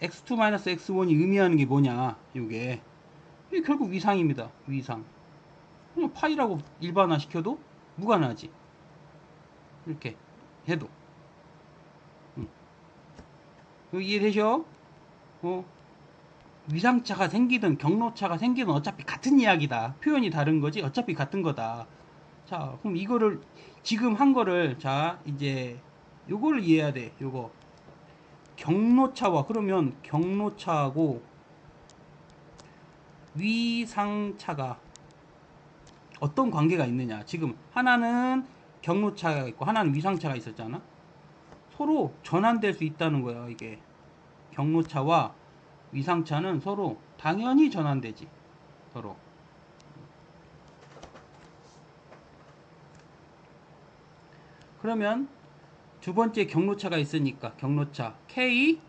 x2 마이너스 x1이 의미하는 게 뭐냐. 이게 결국 위상입니다. 위상. 그냥 파이라고 일반화 시켜도 무관하지. 이렇게 해도. 이해되죠? 위상차가 생기든 경로차가 생기든 어차피 같은 이야기다. 표현이 다른 거지 어차피 같은 거다. 자, 그럼 이거를 지금 한 거를, 자, 이제 요거를 이해해야 돼. 요거 경로차와, 그러면 경로차하고 위상차가 어떤 관계가 있느냐. 지금 하나는 경로차가 있고 하나는 위상차가 있었잖아. 서로 전환될 수 있다는 거야. 이게 경로차와 위상차는 서로 당연히 전환되지. 서로. 그러면 두 번째 경로차가 있으니까 경로차 k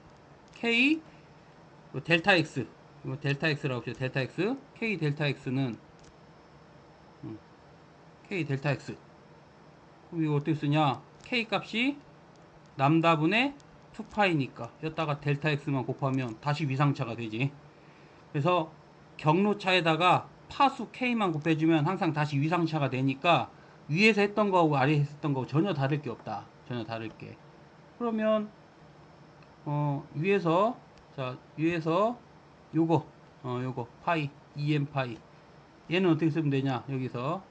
델타 x, 이거 델타 x라고 하죠. 델타 x, k 델타 x는 k 델타 x. 그럼 이거 어떻게 쓰냐? k 값이 람다분의 2파이니까 여기다가 델타 x만 곱하면 다시 위상차가 되지. 그래서 경로차에다가 파수 k만 곱해주면 항상 다시 위상차가 되니까 위에서 했던 거하고 아래에서 했던 거하고 전혀 다를 게 없다. 전혀 다를 게. 그러면 위에서, 자, 위에서 요거 파이 2n 파이, 얘는 어떻게 쓰면 되냐. 여기서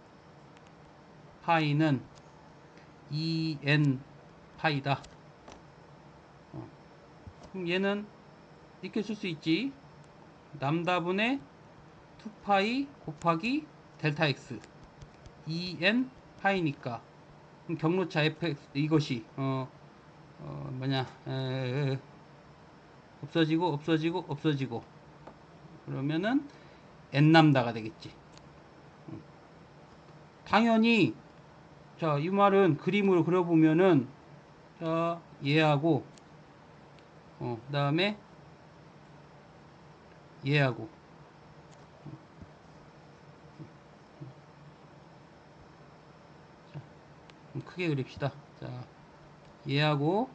파이는 2n 파이다. 그럼 얘는 이렇게 쓸 수 있지. 람다분의 2파이 곱하기 델타 x en 파이니까 그럼 경로차 fx 이것이 뭐냐 없어지고 그러면은 n 람다가 되겠지. 당연히 자, 이 말은 그림으로 그려보면은 자, 얘하고 그다음에 얘하고 크게 그립시다. 자, 얘하고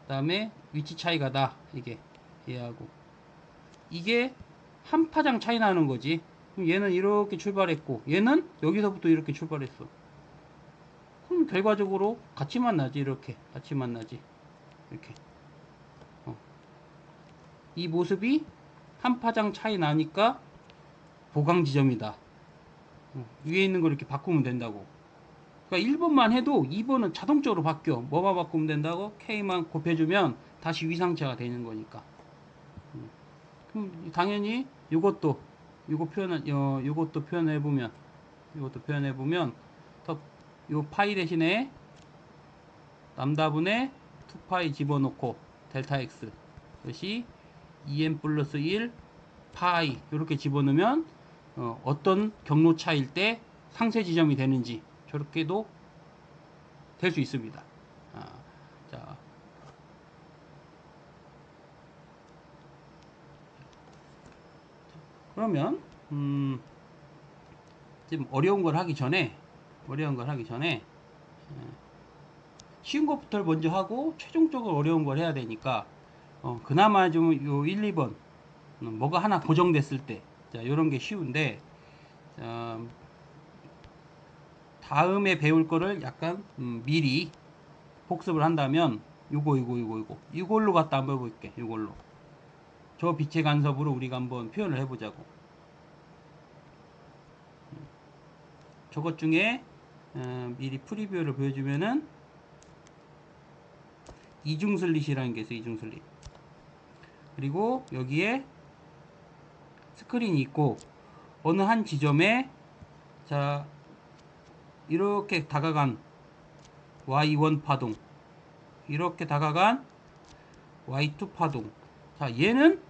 그다음에 위치 차이가 나. 이게 얘하고 이게 한 파장 차이 나는 거지. 그럼 얘는 이렇게 출발했고 얘는 여기서부터 이렇게 출발했어. 그럼 결과적으로 같이 만나지. 이렇게 같이 만나지. 이렇게 이 모습이 한 파장 차이 나니까 보강 지점이다. 위에 있는 거 이렇게 바꾸면 된다고. 그러니까 1번만 해도 2번은 자동적으로 바뀌어. 뭐만 바꾸면 된다고? K만 곱해주면 다시 위상체가 되는 거니까. 그럼 당연히 요것도 표현해보면 요 파이 대신에 람다분의 2파이 집어넣고 델타 x 이것이 2n 플러스 1 파이 이렇게 집어넣으면 어떤 경로 차일 때 상세 지점이 되는지 저렇게도 될 수 있습니다. 자, 그러면 지금 어려운 걸 하기 전에 쉬운 것부터 먼저 하고 최종적으로 어려운 걸 해야 되니까 그나마 좀 요 1, 2번 뭐가 하나 고정됐을 때 자, 요런 게 쉬운데 다음에 배울 거를 약간 미리 복습을 한다면 이걸로 갖다 한번 해볼게. 이걸로 저 빛의 간섭으로 우리가 한번 표현을 해보자고. 저것 중에 미리 프리뷰를 보여주면은 이중슬릿이라는 게 있어요. 이중슬릿. 그리고 여기에 스크린이 있고 어느 한 지점에 자 이렇게 다가간 Y1 파동, 이렇게 다가간 Y2 파동. 자, 얘는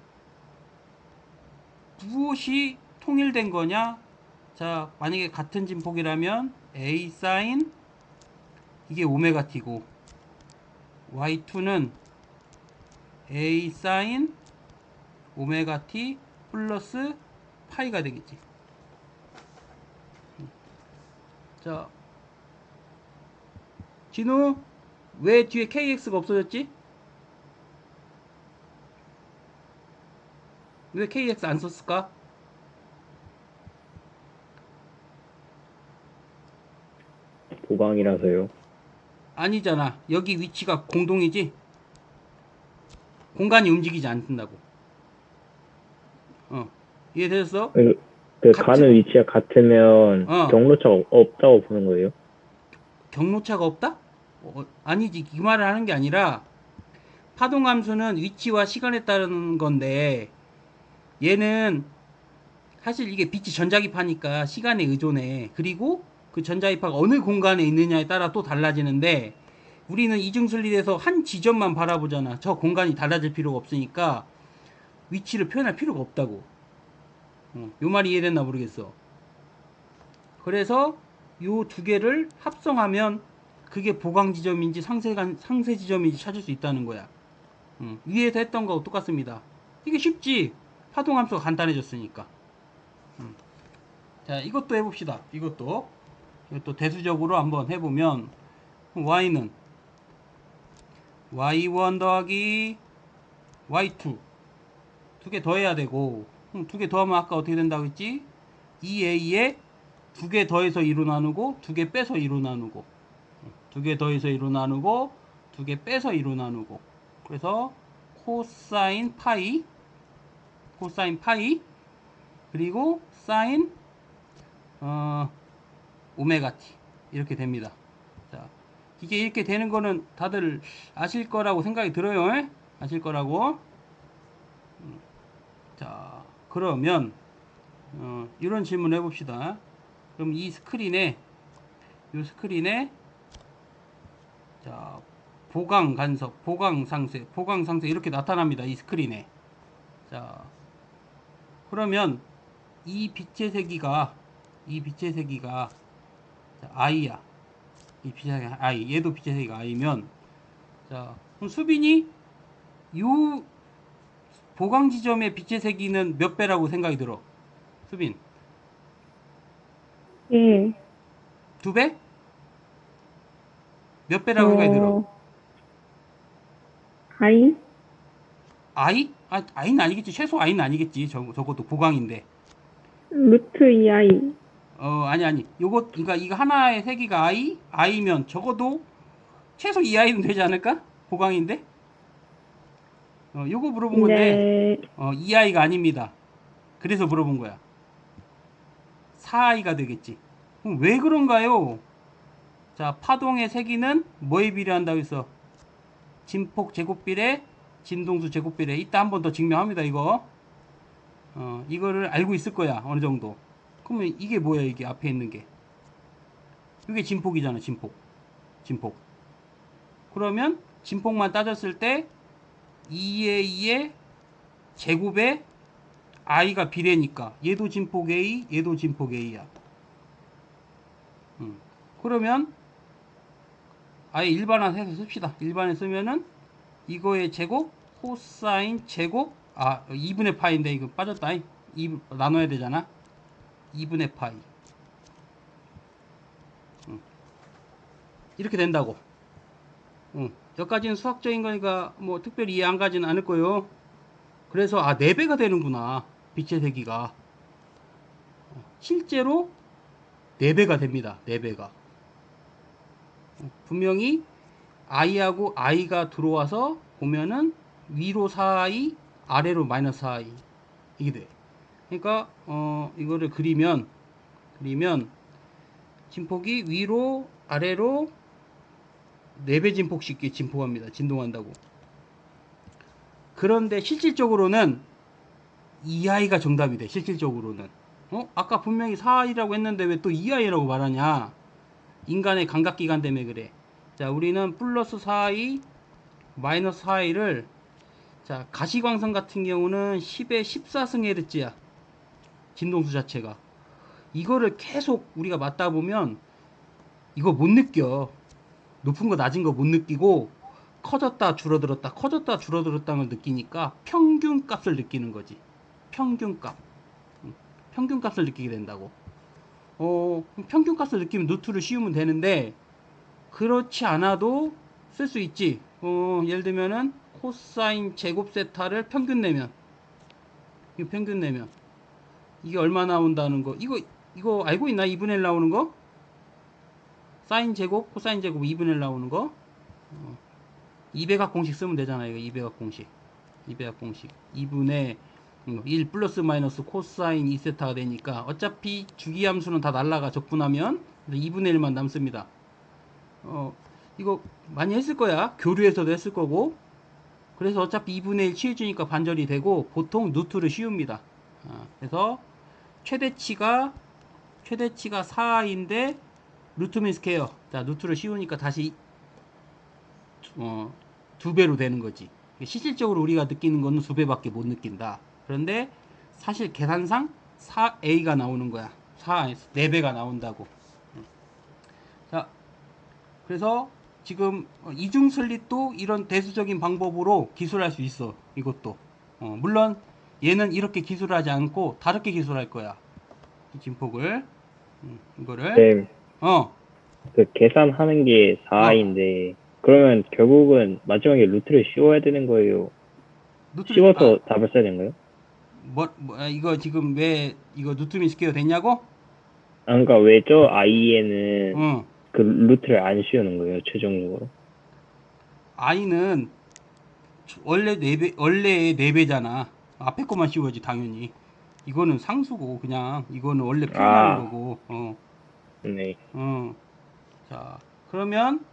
무엇이 통일된 거냐? 자, 만약에 같은 진폭이라면 A 사인 이게 오메가 t고 Y2는 A 사인 오메가 t 플러스 파이가 되겠지. 자, 진우 왜 뒤에 KX가 없어졌지? 왜 KX 안 썼을까? 보강이라서요. 아니잖아. 여기 위치가 공동이지? 공간이 움직이지 않는다고. 이해되셨어? 그 같은- 가는 위치가 같으면 경로차가 없다고 보는 거예요? 경로차가 없다? 아니지. 이 말을 하는 게 아니라 파동함수는 위치와 시간에 따른 건데 얘는 사실 이게 빛이 전자기파니까 시간에 의존해. 그리고 그 전자기파가 어느 공간에 있느냐에 따라 또 달라지는데 우리는 이중슬릿에서 한 지점만 바라보잖아. 저 공간이 달라질 필요가 없으니까 위치를 표현할 필요가 없다고. 요 말이 이해됐나 모르겠어. 그래서 요 두 개를 합성하면 그게 보강 지점인지 상세 지점인지 찾을 수 있다는 거야. 위에서 했던 거 똑같습니다. 이게 쉽지. 파동함수가 간단해졌으니까. 자, 이것도 해봅시다. 이것도 대수적으로 한번 해보면 y는 y1 더하기 y2 두 개 더해야 되고 두 개 더하면 아까 어떻게 된다고 했지? 2a에 두 개 더해서 2로 나누고 두 개 빼서 2로 나누고 두 개 더해서 2로 나누고 두 개 빼서 2로 나누고 그래서 코사인 파이 그리고 사인 오메가 t 이렇게 됩니다. 자, 이게 이렇게 되는 거는 다들 아실 거라고 생각이 들어요. 아실 거라고. 자, 그러면 이런 질문 해봅시다. 그럼 이 스크린에 자, 보강 간섭, 보강 상쇄 이렇게 나타납니다. 이 스크린에. 자, 그러면 이 빛의 세기가 자, I야. 이 빛의 세기가 I, 얘도 빛의 세기가 I면, 자, 그럼 수빈이 요 보강 지점의 빛의 세기는 몇 배라고 생각이 들어? 수빈, 예. 2배? 몇 배라고 생각이 들어? I? I? I는 아니겠지. 최소 I는 아니겠지. 적어도 보강인데. 루트 2I. 아니. 그러니까 이거 하나의 세기가 I면 적어도 최소 2I는 되지 않을까? 보강인데? 요거 물어본 건데, 네. 2I가 아닙니다. 그래서 물어본 거야. 4I가 되겠지. 그럼 왜 그런가요? 자, 파동의 세기는 뭐에 비례한다고 했어? 진폭 제곱비례, 진동수 제곱비례. 이따 한 번 더 증명합니다, 이거. 이거를 알고 있을 거야, 어느 정도. 그러면 이게 뭐야, 이게 앞에 있는 게. 이게 진폭이잖아, 진폭. 그러면 진폭만 따졌을 때 2의 2의 제곱에 i가 비례니까 얘도 진폭 A, 얘도 진폭 A야. 그러면 아예 일반화해서 씁시다. 일반에 쓰면은 이거의 제곱 코사인 제곱 2분의 파인데 이거 빠졌다. 2 나눠야 되잖아. 2분의 파이. 이렇게 된다고. 여기까지는 수학적인 거니까 뭐 특별히 이해 안 가지는 않을 거예요. 그래서 4배가 되는구나. 빛의 세기가. 실제로 4배가 됩니다. 4배가. 분명히 i하고 i가 들어와서 보면은 위로 4i, 아래로 마이너스 4i. 이게 돼. 그러니까 이거를 그리면 진폭이 위로 아래로 4배 진폭씩 진폭합니다. 진동한다고. 그런데 실질적으로는 2i가 정답이 돼. 실질적으로는. 아까 분명히 4i라고 했는데 왜 또 2i라고 말하냐? 인간의 감각기관 때문에 그래. 자, 우리는 플러스 4i, 마이너스 4i를 자, 가시광선 같은 경우는 10의 14승헤르츠야. 진동수 자체가. 이거를 계속 우리가 맞다 보면 이거 못 느껴. 높은 거 낮은 거 못 느끼고 커졌다 줄어들었다 커졌다 줄어들었다는 걸 느끼니까 평균 값을 느끼는 거지. 평균값. 평균값을 느끼게 된다고. 평균값을 느끼면 루트를 씌우면 되는데 그렇지 않아도 쓸 수 있지. 예를 들면은 코사인 제곱 세타를 평균 내면 이게 얼마 나온다는 거. 이거 알고 있나? 2분의 1 나오는 거? 사인 제곱, 코사인 제곱 2분의 1 나오는 거? 2배각 공식 쓰면 되잖아. 이거 2배각 공식. 2분의 1 플러스 마이너스 코사인 2세타가 되니까 어차피 주기함수는 다 날라가 적분하면 2분의 1만 남습니다. 이거 많이 했을 거야. 교류에서도 했을 거고. 그래서 어차피 2분의 1 취해주니까 반절이 되고 보통 루트를 씌웁니다. 그래서 최대치가 4인데 루트민 스퀘어. 자, 루트를 씌우니까 다시 2배로 되는 거지. 실질적으로 우리가 느끼는 거는 2배밖에 못 느낀다. 그런데 사실 계산상 4a가 나오는 거야. 4배가 나온다고. 자, 그래서 지금 이중슬릿도 이런 대수적인 방법으로 기술할 수 있어. 이것도. 물론 얘는 이렇게 기술하지 않고 다르게 기술할 거야. 이 진폭을. 이거를. 네, 어. 그 계산하는 게 4I인데 그러면 결국은 마지막에 루트를 씌워야 되는 거예요. 루트를- 씌워서 답을 써야 되는 거예요? 이거 지금 왜 이거 루트민 스퀘어 됐냐고? 그러니까 왜 저 I에는 응. 그 루트를 안 씌우는 거예요, 최종적으로? i는 원래의 4배잖아. 앞에 것만 씌워야지 당연히. 이거는 상수고 그냥 이거는 원래 표현하는 거고. 네. 자, 그러면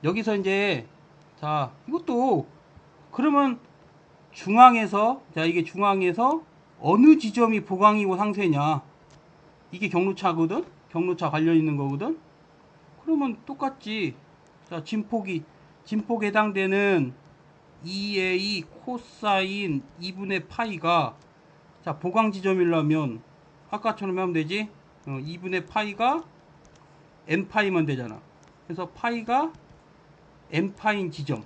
여기서 이제 자, 이것도 그러면 중앙에서, 자, 이게 중앙에서 어느 지점이 보강이고 상쇄냐. 이게 경로차거든? 경로차 관련 있는 거거든? 그러면 똑같지. 자, 진폭에 해당되는 2a 코사인 2분의 파이가, 자, 보강 지점이려면 아까처럼 하면 되지. 2분의 파이가 n파이면 되잖아. 그래서 파이가 n파인 지점.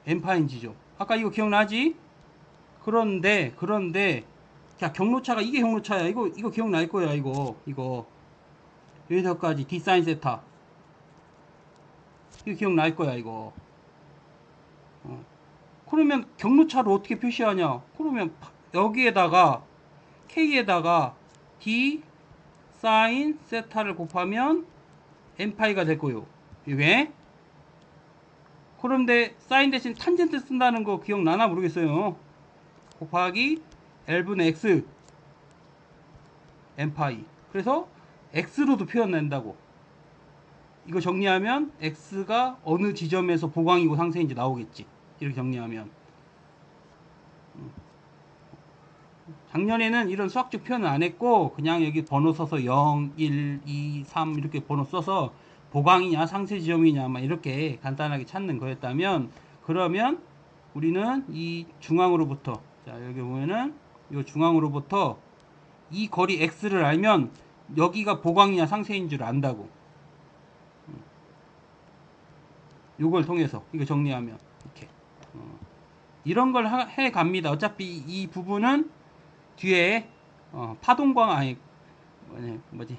n파인 지점. 아까 이거 기억나지? 그런데 자, 경로차가 이게 경로차야. 이거 기억날 거야. 이거 여기서까지 d 사인 세타. 이거 기억날 거야. 이거. 그러면 경로차를 어떻게 표시하냐? 그러면 여기에다가 k에다가 d 사인 세타를 곱하면 n파이가 될 거요. 이게. 그런데 사인 대신 탄젠트 쓴다는 거 기억나나 모르겠어요. 곱하기 L분의 X n파이. 그래서 X로도 표현된다고. 이거 정리하면 X가 어느 지점에서 보강이고 상쇄인지 나오겠지. 이렇게 정리하면. 작년에는 이런 수학적 표현을 안 했고 그냥 여기 번호 써서 0, 1, 2, 3 이렇게 번호 써서 보강이냐 상쇄 지점이냐 막 이렇게 간단하게 찾는 거였다면, 그러면 우리는 이 중앙으로부터, 자 여기 보면은 이 중앙으로부터 이 거리 x를 알면 여기가 보강이냐 상쇄인 줄 안다고. 요걸 통해서 이거 정리하면 이렇게 이런 걸 해 갑니다. 어차피 이 부분은 뒤에 파동광학, 아니 뭐지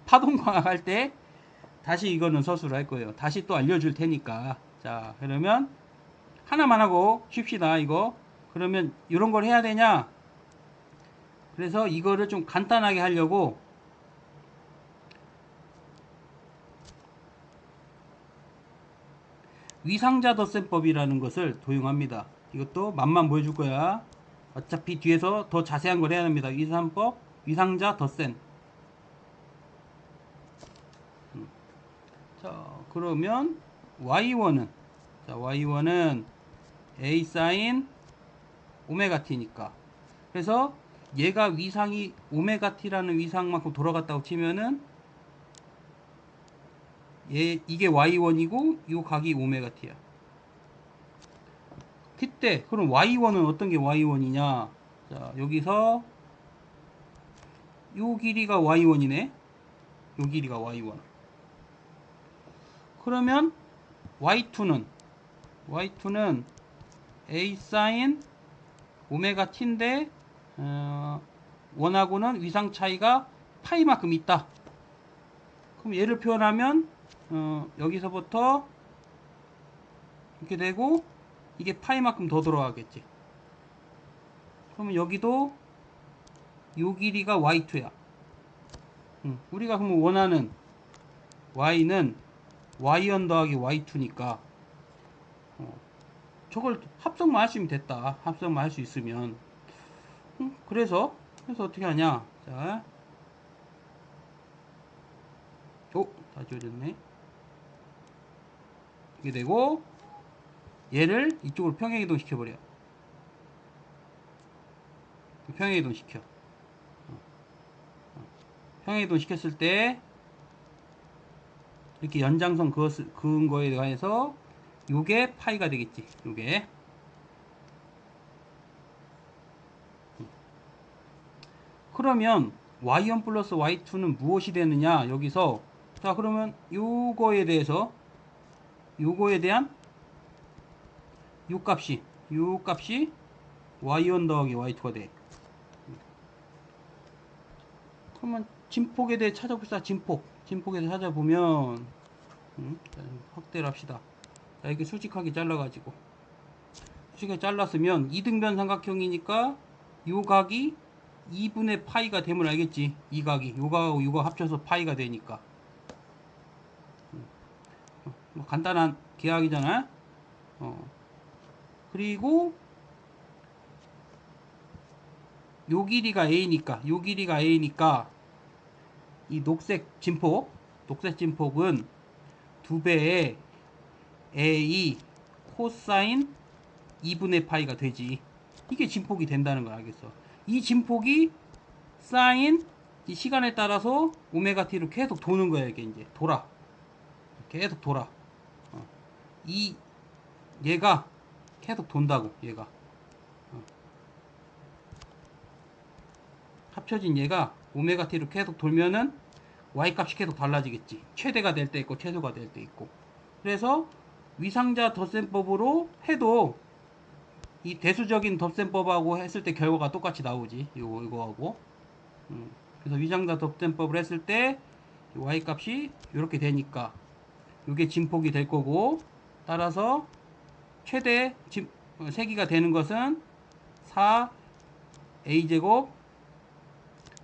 파동광학 할 때 다시 이거는 서술을 할 거예요. 다시 또 알려줄 테니까. 자, 그러면 하나만 하고 쉽시다. 이거 그러면 이런 걸 해야 되냐? 그래서 이거를 좀 간단하게 하려고 위상자 덧셈법이라는 것을 도용합니다. 이것도 맛만 보여줄 거야. 어차피 뒤에서 더 자세한 걸 해야 합니다. 위상법, 위상자 덧셈. 자, 그러면 y1은, 자, y1은 a 사인 오메가 t니까. 그래서 얘가 위상이 오메가 t라는 위상만큼 돌아갔다고 치면은 이게 y1이고 이 각이 오메가 t야. 그때 그럼 y1은 어떤 게 y1이냐? 자, 여기서 요 길이가 y1이네. 요 길이가 y1. 그러면 y2는 a 사인 오메가 t인데 원하고는 위상 차이가 파이만큼 있다. 그럼 얘를 표현하면 여기서부터 이렇게 되고 이게 파이만큼 더 들어가겠지. 그러면 여기도 요 길이가 y2야. 우리가 그럼 원하는 y는 y1 더하기 y2니까 저걸 합성만 하시면 됐다. 합성만 할 수 있으면. 그래서 어떻게 하냐? 자, 다 지워졌네. 이게 되고 얘를 이쪽으로 평행이동 시켜버려. 평행이동 시켜. 평행이동 시켰을 때 이렇게 연장선 그은 거에 대해서 요게 파이가 되겠지. 요게. 그러면 y1 플러스 y2는 무엇이 되느냐? 여기서 자, 그러면 요거에 대한 요 값이 y1 더하기 y2가 돼. 그러면 진폭에 대해 찾아봅시다. 진폭에 대해 찾아보면 확대를 합시다. 자, 이렇게 수직하게 잘라가지고 수직하게 잘랐으면 이등변 삼각형이니까 요 각이 2분의 파이가 되면 알겠지. 이 각이 요거하고 요거 합쳐서 파이가 되니까. 뭐 간단한 계약이잖아. 그리고 요 길이가 a니까 이 녹색 진폭은 2배의 a 코사인 2분의 파이가 되지. 이게 진폭이 된다는 걸 알겠어. 이 진폭이 사인 이 시간에 따라서 오메가 t로 계속 도는 거야. 이게 이제 돌아. 계속 돌아. 이 얘가 계속 돈다고. 얘가 합쳐진 얘가 오메가 t로 계속 돌면은 y 값이 계속 달라지겠지. 최대가 될 때 있고 최소가 될 때 있고. 그래서 위상자 덧셈법으로 해도 이 대수적인 덧셈법하고 했을 때 결과가 똑같이 나오지. 이거하고. 그래서 위상자 덧셈법을 했을 때 y 값이 이렇게 되니까 이게 진폭이 될 거고, 따라서 최대 세기가 되는 것은 4a제곱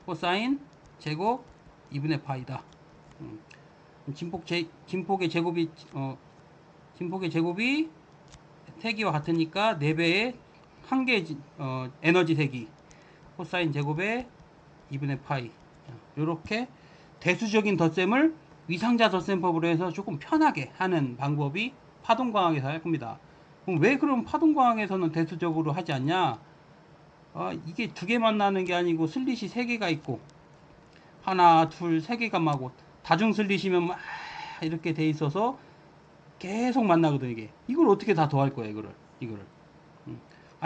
코사인 제곱 2분의 파이다. 진폭의 제곱이 진폭의 제곱이 세기와 같으니까 4배의 한 개의 에너지 세기 코사인 제곱의 2분의 파이. 이렇게 대수적인 덧셈을 위상자 덧셈법으로 해서 조금 편하게 하는 방법이 파동광학에서 할 겁니다. 그럼 파동광학에서는 대수적으로 하지 않냐? 이게 두 개 만나는 게 아니고 슬릿이 세 개가 있고 하나, 둘, 세 개가 마고 다중 슬릿이면 막 이렇게 돼 있어서 계속 만나거든 이게. 이걸 어떻게 다 더할 거야 이거를.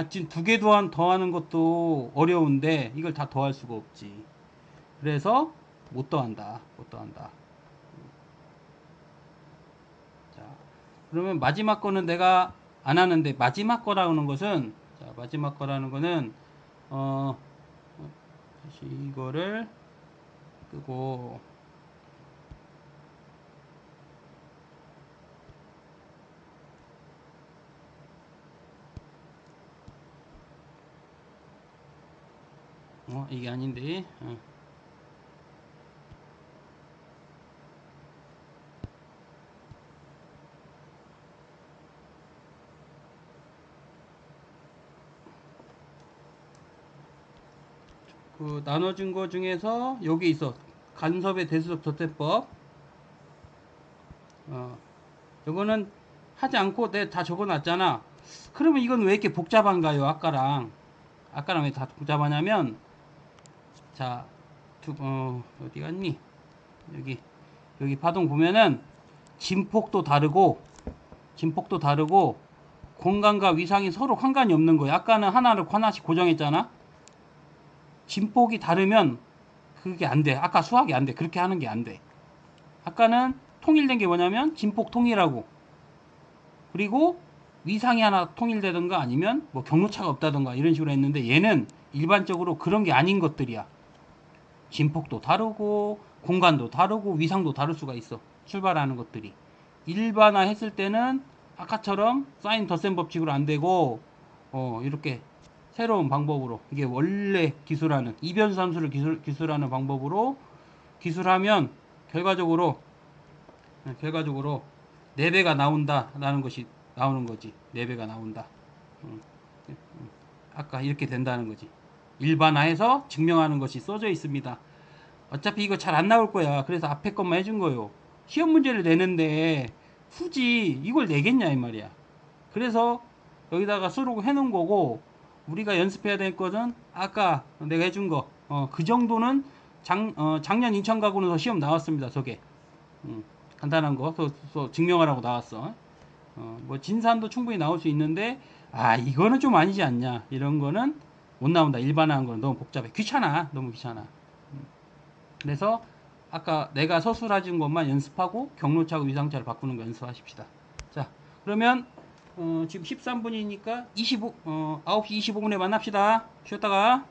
지금 두 개 더하는 것도 어려운데 이걸 다 더할 수가 없지. 그래서 못 더한다. 자, 그러면 마지막 거는 내가 안 하는데, 마지막 거라는 것은, 마지막 거라는 거는 다시 이거를 끄고 이게 아닌데. 그 나눠준 거 중에서 여기 있어. 간섭의 대수적 덧셈법. 이거는 하지 않고 내가 다 적어놨잖아. 그러면 이건 왜 이렇게 복잡한가요? 아까랑 왜 다 복잡하냐면, 자, 어디 갔니? 여기 파동 보면은 진폭도 다르고 공간과 위상이 서로 상관이 없는 거야. 아까는 하나씩 고정했잖아. 진폭이 다르면 그게 안 돼. 아까 수학이 안 돼. 그렇게 하는 게 안 돼. 아까는 통일된 게 뭐냐면 진폭 통일하고, 그리고 위상이 하나 통일되든가 아니면 뭐 경로차가 없다든가 이런 식으로 했는데, 얘는 일반적으로 그런 게 아닌 것들이야. 진폭도 다르고 공간도 다르고 위상도 다를 수가 있어. 출발하는 것들이 일반화 했을 때는 아까처럼 사인 덧셈 법칙으로 안 되고 이렇게 새로운 방법으로, 이게 원래 기술하는 이변수 함수를 기술하는 방법으로 기술하면 결과적으로 4배가 나온다라는 것이 나오는 거지. 4배가 나온다. 아까 이렇게 된다는 거지. 일반화해서 증명하는 것이 써져 있습니다. 어차피 이거 잘 안 나올 거야. 그래서 앞에 것만 해준 거예요. 시험 문제를 내는데 굳이 이걸 내겠냐 이 말이야. 그래서 여기다가 수록 해놓은 거고, 우리가 연습해야 될 것은 아까 내가 해준 거, 그 정도는 작년 인천가고는 시험 나왔습니다. 저게 간단한 거 증명하라고 나왔어. 뭐 진산도 충분히 나올 수 있는데, 이거는 좀 아니지 않냐, 이런 거는 못 나온다. 일반화한 거는 너무 복잡해. 너무 귀찮아. 그래서 아까 내가 서술해준 것만 연습하고 경로차하고 위상차를 바꾸는 거 연습하십시다. 자, 그러면 지금 13분이니까 9시 25분에 만납시다. 쉬었다가.